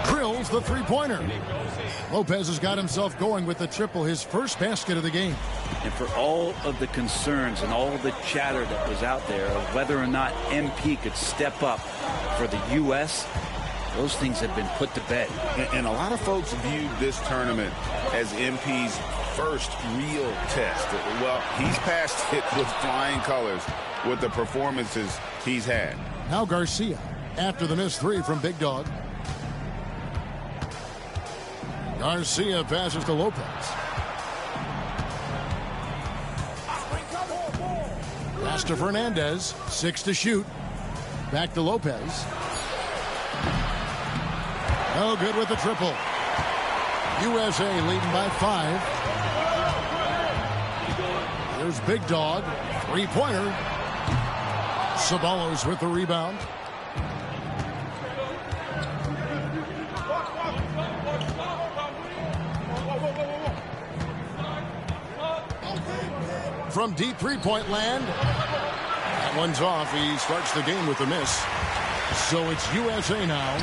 Drills the three-pointer. Lopez has got himself going with the triple, his first basket of the game. And for all of the concerns and all the chatter that was out there of whether or not MP could step up for the U.S., those things have been put to bed. And a lot of folks viewed this tournament as MP's first real test. Well, he's passed it with flying colors with the performances he's had. Now Garcia after the missed three from Big Dog. Garcia passes to Lopez. Pass to Fernandez. 6 to shoot. Back to Lopez. No good with the triple. USA leading by 5. There's Big Dog. Three-pointer. Ceballos with the rebound. From deep three-point land. That one's off. He starts the game with a miss. So it's USA now.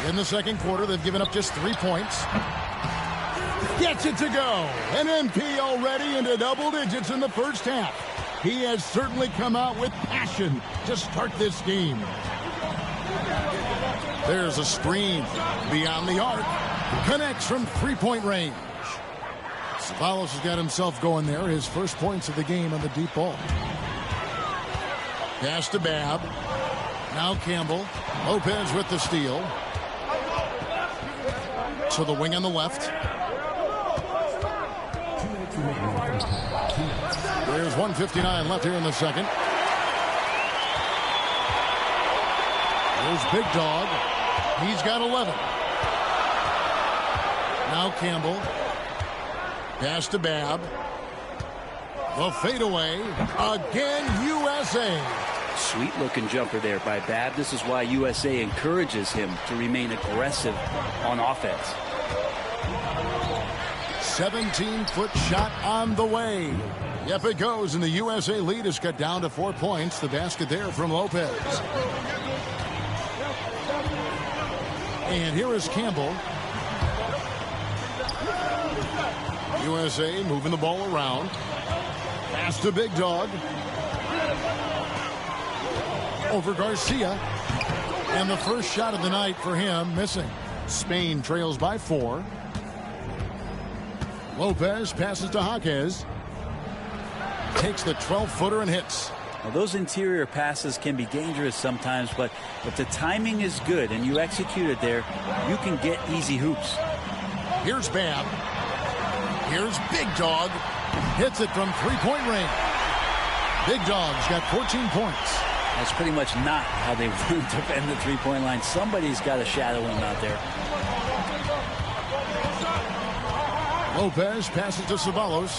In the second quarter, they've given up just 3 points. Gets it to go. And MP already into double digits in the first half. He has certainly come out with passion to start this game. There's a screen beyond the arc. Connects from three-point range. Ceballos has got himself going there. His first points of the game on the deep ball. Pass to Babb. Now Campbell. Lopez with the steal. To the wing on the left. There's 1:59 left here in the second. There's Big Dog. He's got 11. Now Campbell. Pass to Babb. The fadeaway. Again, USA. Sweet looking jumper there by Babb. This is why USA encourages him to remain aggressive on offense. 17-foot shot on the way. Yep, it goes, and the USA lead is cut down to 4 points. The basket there from Lopez. And here is Campbell. USA moving the ball around. Pass to Big Dog. Over Garcia. And the first shot of the night for him missing. Spain trails by 4. Lopez passes to Jaquez. Takes the 12-footer and hits. Well, those interior passes can be dangerous sometimes, but if the timing is good and you execute it there, you can get easy hoops. Here's Babb. Here's Big Dog. Hits it from three-point range. Big Dog's got 14 points. That's pretty much not how they want to defend the three-point line. Somebody's got to shadow him out there. Lopez passes to Ceballos.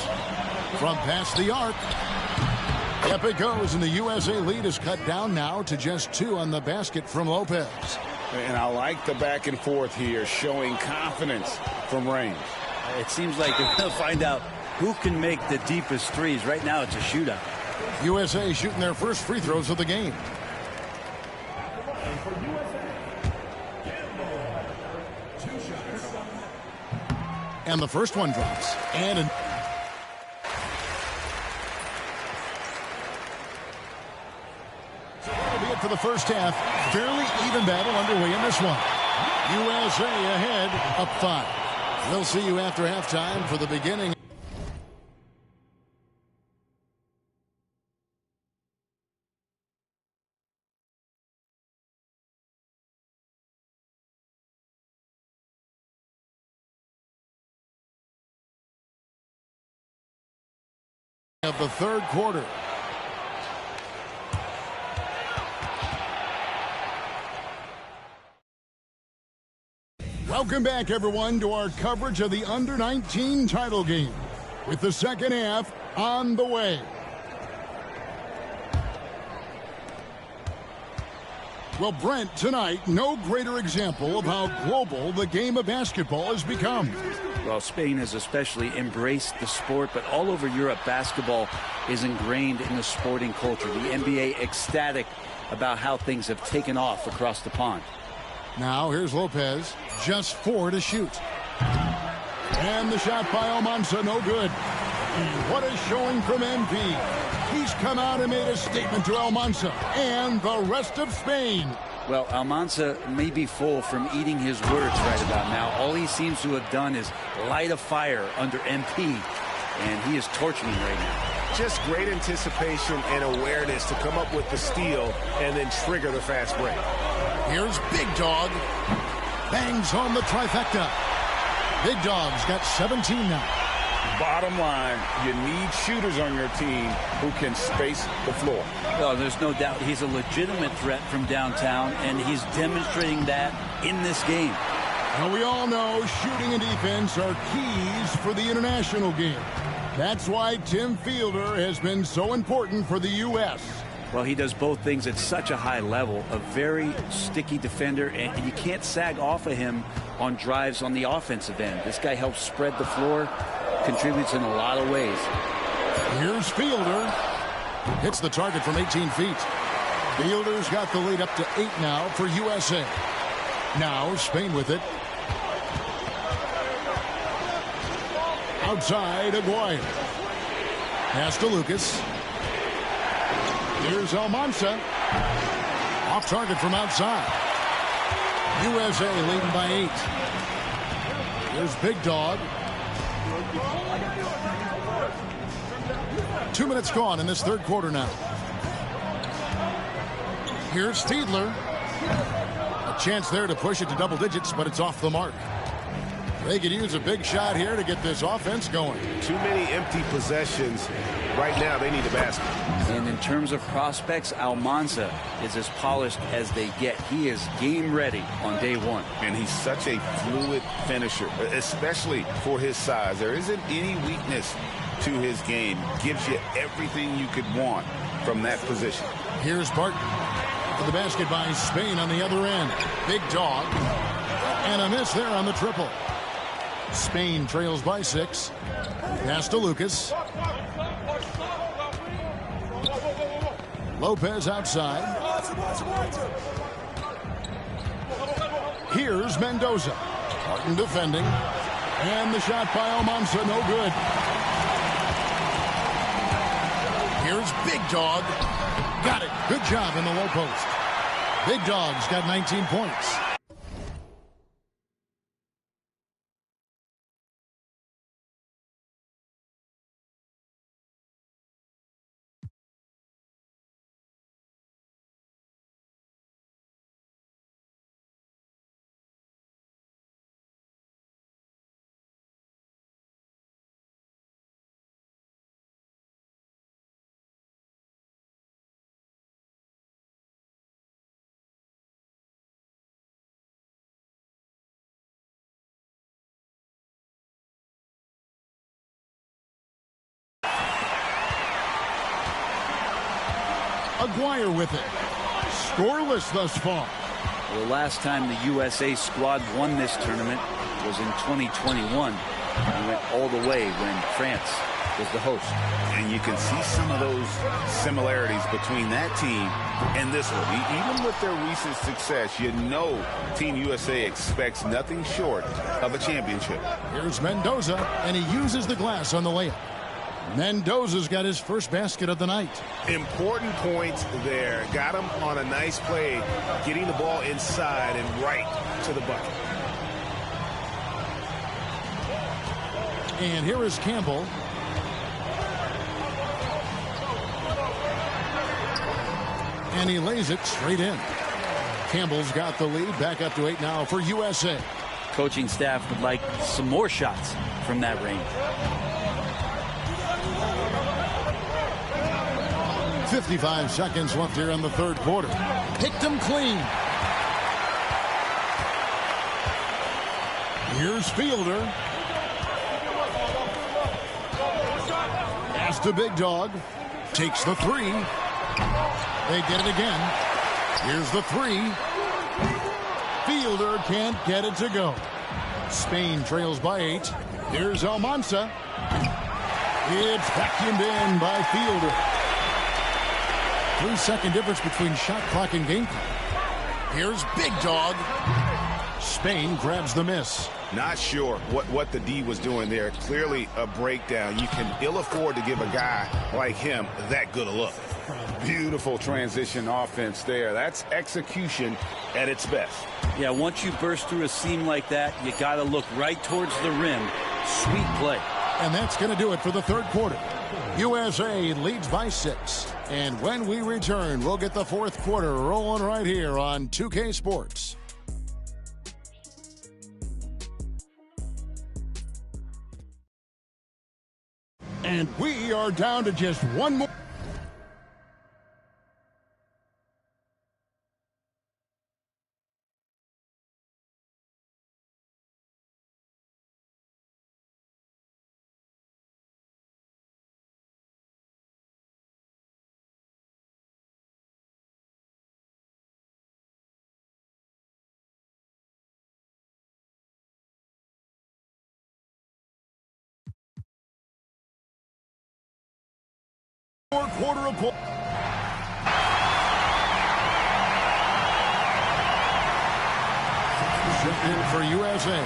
From past the arc. Up it goes, and the USA lead is cut down now to just 2 on the basket from Lopez. And I like the back and forth here, showing confidence from range. It seems like they're going to find out who can make the deepest threes. Right now, it's a shootout. USA shooting their first free throws of the game. And the first one drops. And so that'll be it for the first half. Fairly even battle underway in this one. USA ahead, up 5. We'll see you after halftime for the beginning. Of the third quarter. Welcome back, everyone, to our coverage of the Under-19 title game, with the second half on the way. Well, Brent, tonight, no greater example of how global the game of basketball has become. Well, Spain has especially embraced the sport, but all over Europe, basketball is ingrained in the sporting culture. The NBA ecstatic about how things have taken off across the pond. Now, here's Lopez, just 4 to shoot. And the shot by Almanza, no good. What a showing from MP. He's come out and made a statement to Almanza and the rest of Spain. Well, Almanza may be full from eating his words right about now. All he seems to have done is light a fire under MP, and he is torching him right now. Just great anticipation and awareness to come up with the steal and then trigger the fast break. Here's Big Dog. Bangs home the trifecta. Big Dog's got 17 now. Bottom line, you need shooters on your team who can space the floor. Well, there's no doubt he's a legitimate threat from downtown, and he's demonstrating that in this game. Now, we all know shooting and defense are keys for the international game. That's why Tim Fielder has been so important for the U.S. Well, he does both things at such a high level. A very sticky defender, and you can't sag off of him on drives on the offensive end. This guy helps spread the floor, contributes in a lot of ways. Here's Fielder. Hits the target from 18 feet. Fielder's got the lead up to 8 now for USA. Now Spain with it. Outside, Aguirre. Pass to Lucas. Here's Almanza. Off target from outside. USA leading by 8. Here's Big Dog. 2 minutes gone in this third quarter now. Here's Fiedler. A chance there to push it to double digits, but it's off the mark. They could use a big shot here to get this offense going. Too many empty possessions. Right now, they need a basket. And in terms of prospects, Almanza is as polished as they get. He is game ready on day one. And he's such a fluid finisher, especially for his size. There isn't any weakness to his game. Gives you everything you could want from that position. Here's Barton for the basket by Spain on the other end. Big Dog. And a miss there on the triple. Spain trails by 6. Pass to Lucas. Lopez outside. Here's Mendoza. Martin defending. And the shot by Almanza, no good. Here's Big Dog. Got it. Good job in the low post. Big Dog's got 19 points. Aguirre with it. Scoreless thus far. The last time the USA squad won this tournament was in 2021. He went all the way when France was the host. And you can see some of those similarities between that team and this one. Even with their recent success, you know Team USA expects nothing short of a championship. Here's Mendoza, and he uses the glass on the layup. Mendoza's got his first basket of the night. Important points there. Got him on a nice play, getting the ball inside and right to the bucket. And here is Campbell. And he lays it straight in. Campbell's got the lead, back up to 8 now for USA. Coaching staff would like some more shots from that range. 55 seconds left here in the third quarter. Picked him clean. Here's Fielder. Pass to Big Dog. Takes the three. They get it again. Here's the three. Fielder can't get it to go. Spain trails by 8. Here's Almanza. It's vacuumed in by Fielder. 3-second difference between shot clock and game clock. Here's Big Dog. Spain grabs the miss. Not sure what the D was doing there. Clearly a breakdown. You can ill afford to give a guy like him that good a look. Beautiful transition offense there. That's execution at its best. Yeah, once you burst through a seam like that, you got to look right towards the rim. Sweet play. And that's going to do it for the third quarter. USA leads by 6. And when we return, we'll get the fourth quarter rolling right here on 2K Sports. And we are down to just one more. Quarter of ball. Shift in for USA.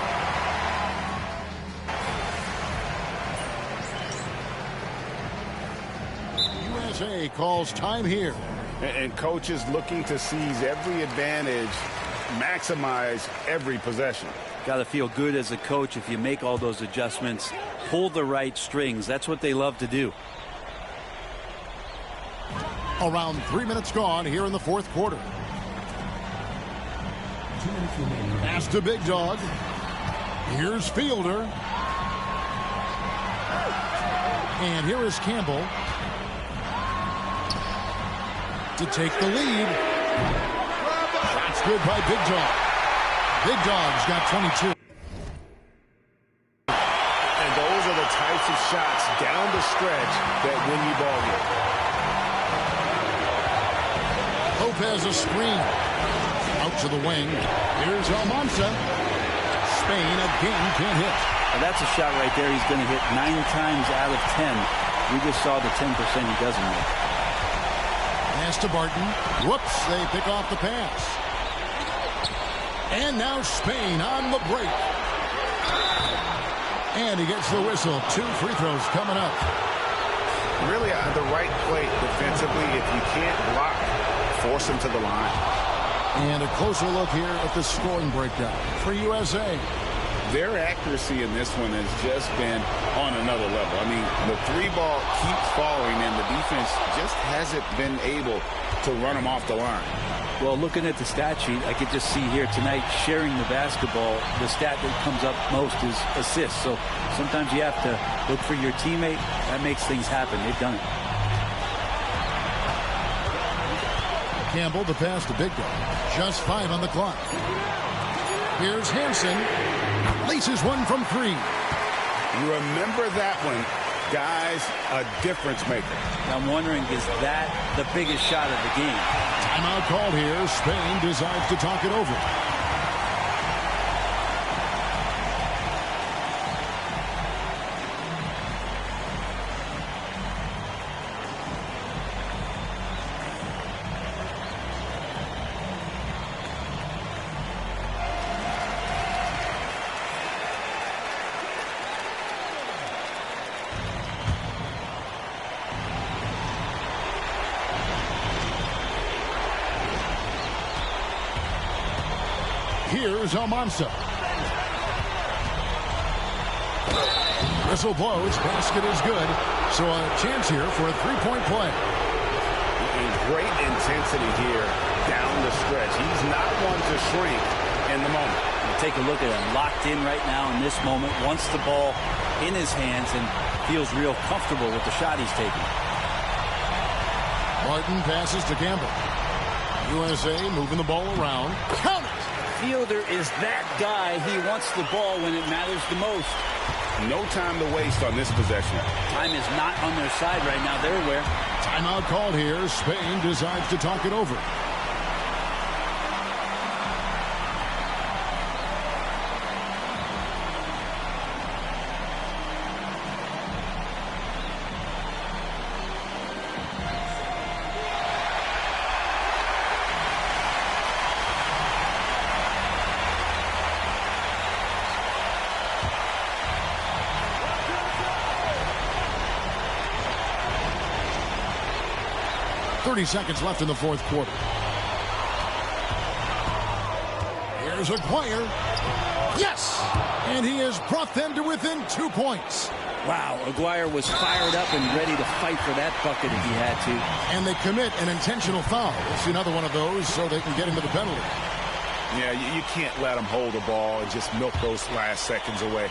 USA calls time here. And coach is looking to seize every advantage, maximize every possession. Got to feel good as a coach if you make all those adjustments, pull the right strings. That's what they love to do. Around 3 minutes gone here in the fourth quarter. Pass to Big Dog. Here's Fielder. And here is Campbell to take the lead. That's good by Big Dog. Big Dog's got 22. And those are the types of shots down the stretch that win you ball game. Lopez a screen. Out to the wing. Here's Almanza. Spain again can't hit. Well, that's a shot right there. He's going to hit 9 times out of 10. We just saw the 10% he doesn't make. Pass to Barton. Whoops, they pick off the pass. And now Spain on the break. And he gets the whistle. 2 free throws coming up. Really the right play defensively. If you can't block, force him to the line. And a closer look here at the scoring breakdown for USA. Their accuracy in this one has just been on another level. I mean, the 3-ball keeps falling, and the defense just hasn't been able to run them off the line. Well, looking at the stat sheet, I could just see here tonight sharing the basketball. The stat that comes up most is assists. So sometimes you have to look for your teammate. That makes things happen. They've done it. Campbell the pass to Big Dog. Just 5 on the clock. Here's Hansen. Laces one from 3. Remember that one. Guys, a difference maker. I'm wondering, is that the biggest shot of the game? Timeout called here. Spain decides to talk it over. Here's Almanza. Whistle blows. Basket is good. So a chance here for a three-point play. And great intensity here down the stretch. He's not one to shrink in the moment. Take a look at him, locked in right now in this moment, wants the ball in his hands and feels real comfortable with the shot he's taking. Martin passes to Campbell. USA moving the ball around. Count it! Fielder is that guy. He wants the ball when it matters the most. No time to waste on this possession. Time is not on their side right now. They're aware. Timeout called here. Spain decides to talk it over. Seconds left in the fourth quarter. Here's Aguirre. Yes! And he has brought them to within 2 points. Wow, Aguirre was fired up and ready to fight for that bucket if he had to. And they commit an intentional foul. We'll see another one of those so they can get into the penalty. Yeah, you can't let them hold the ball and just milk those last seconds away.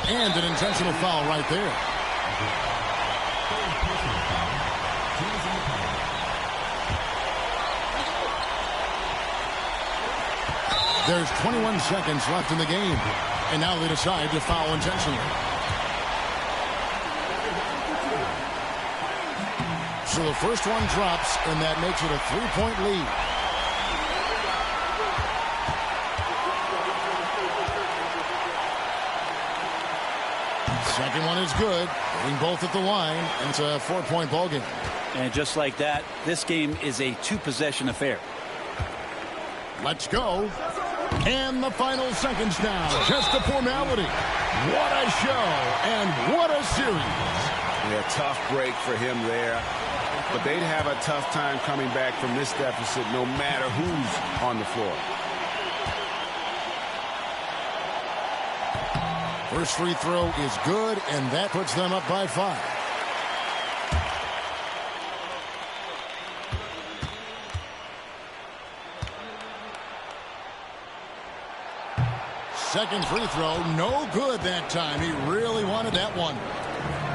And an intentional foul right there. There's 21 seconds left in the game. And now they decide to foul intentionally. So the first one drops, and that makes it a 3-point lead. Second one is good. Hitting both at the line, and it's a 4-point ball game. And just like that, this game is a 2-possession affair. Let's go. And the final seconds now. Just a formality. What a show and what a series. Yeah, tough break for him there. But they'd have a tough time coming back from this deficit no matter who's on the floor. First free throw is good, and that puts them up by 5. Second free throw, no good that time. He really wanted that one.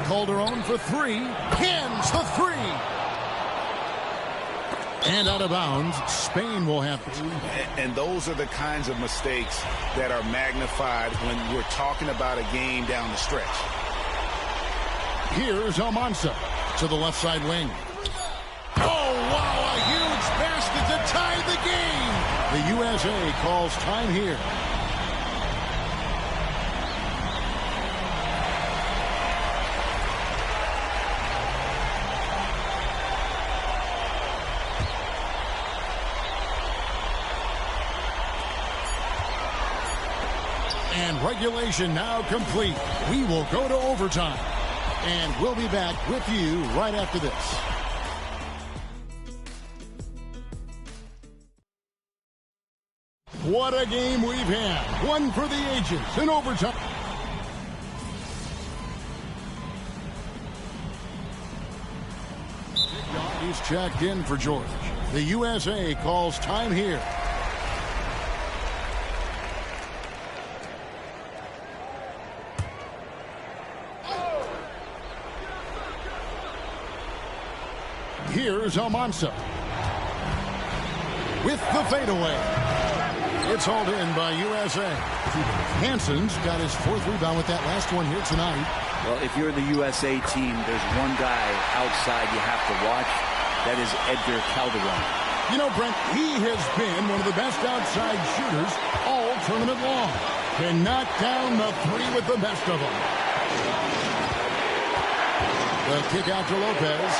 Calderon for 3. Hands the 3. And out of bounds, Spain will have it. And those are the kinds of mistakes that are magnified when we're talking about a game down the stretch. Here's Almanza to the left side wing. Oh, wow, a huge basket to tie the game. The USA calls time here. And regulation now complete. We will go to overtime. And we'll be back with you right after this. What a game we've had. One for the ages in overtime. He's checked in for George. The USA calls time here. Here's Almanza with the fadeaway. It's hauled in by USA. Hansen's got his 4th rebound with that last one here tonight. Well, if you're the USA team, there's one guy outside you have to watch. That is Edgar Calderon. You know, Brent, he has been one of the best outside shooters all tournament long. Can knock down the 3 with the best of them. The kick out to Lopez.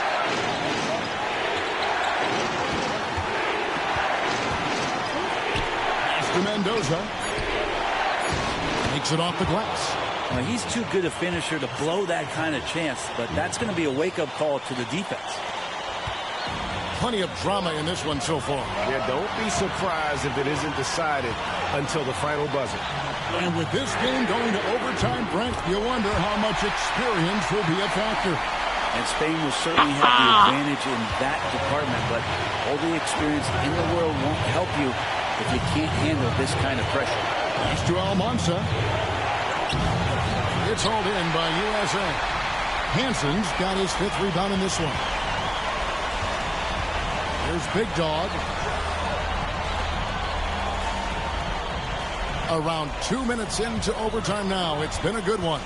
To Mendoza. Makes it off the glass. Now, he's too good a finisher to blow that kind of chance, but that's going to be a wake-up call to the defense. plenty of drama in this one so far. Yeah, don't be surprised if it isn't decided until the final buzzer. And with this game going to overtime, Brent, you wonder how much experience will be a factor. And Spain will certainly have the advantage in that department, but all the experience in the world won't help you if you can't handle this kind of pressure. Pass to Almanza. It's hauled in by USA. Hansen's got his 5th rebound in this one. There's Big Dog. Around 2 minutes into overtime now. It's been a good one.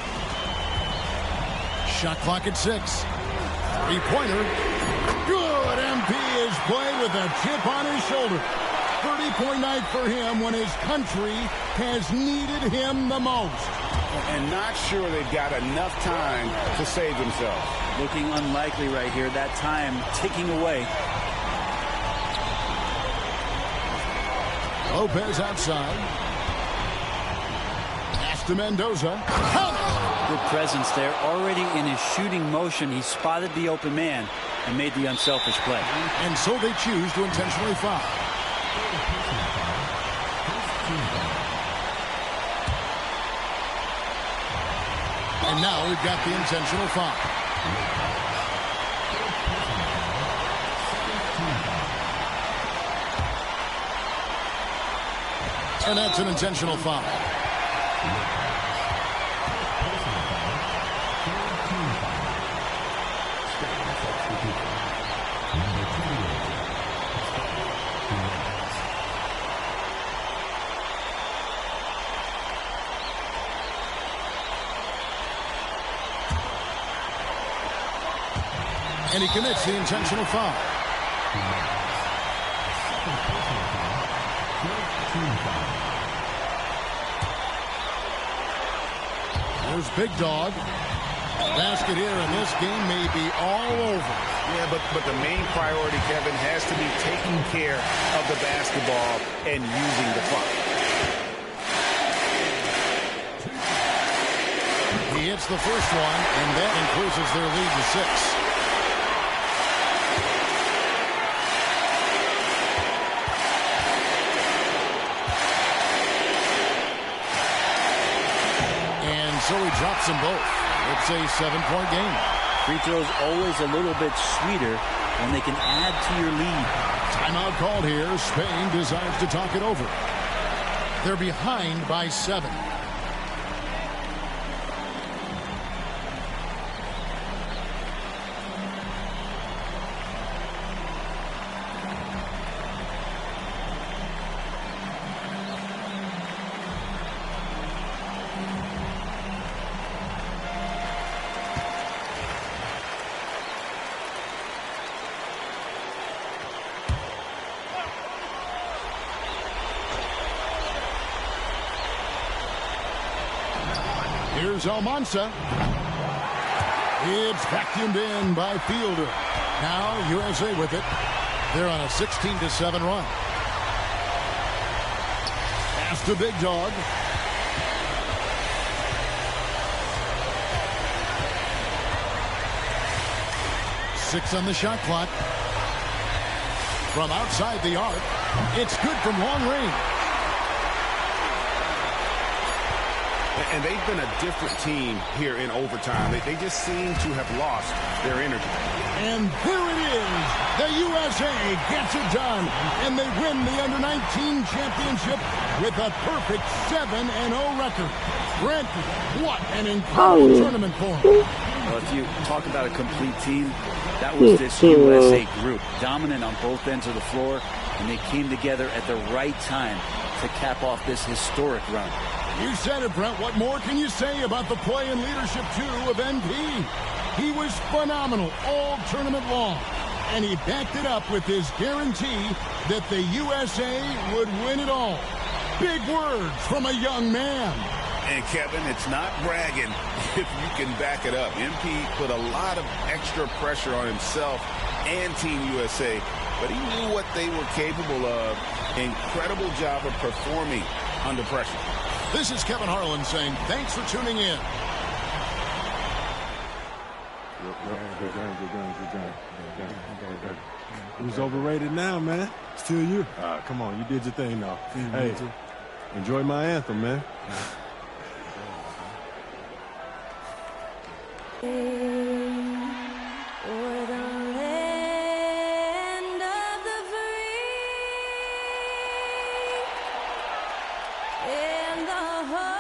Shot clock at 6. Three-pointer. Good. MP is playing with a chip on his shoulder. 30-point night for him when his country has needed him the most. And not sure they've got enough time to save themselves. Looking unlikely right here. That time ticking away. Lopez outside. Pass to Mendoza. Good presence there. Already in his shooting motion, he spotted the open man and made the unselfish play. And so they choose to intentionally foul. And now we've got the intentional foul. And that's an intentional foul. And he commits the intentional foul. There's Big Dog. Basket here, and this game may be all over. Yeah, but the main priority, Kevin, has to be taking care of the basketball and using the clock. He hits the first one, and that increases their lead to 6. So he drops them both. It's a 7-point game. Free throws always a little bit sweeter when they can add to your lead. Timeout called here. Spain decides to talk it over. They're behind by 7. Here's Almanza. It's vacuumed in by Fielder. Now USA with it. They're on a 16-7 run. Pass to Big Dog. Six on the shot clock. From outside the arc, it's good from long range. And they've been a different team here in overtime. They just seem to have lost their energy. And there it is. The USA gets it done. And they win the Under-19 championship with a perfect 7-0 record. Brent, what an incredible tournament for them. Well, if you talk about a complete team, that was this USA group. Dominant on both ends of the floor. And they came together at the right time to cap off this historic run. You said it, Brent. What more can you say about the play and leadership, too, of NP? He was phenomenal all tournament long, and he backed it up with his guarantee that the USA would win it all. Big words from a young man. And, Kevin, it's not bragging if you can back it up. MP put a lot of extra pressure on himself and Team USA, but he knew what they were capable of. Incredible job of performing under pressure. This is Kevin Harlan saying thanks for tuning in. Who's overrated now, man? Still you. Come on, you did your thing now. Hey, enjoy my anthem, man. In the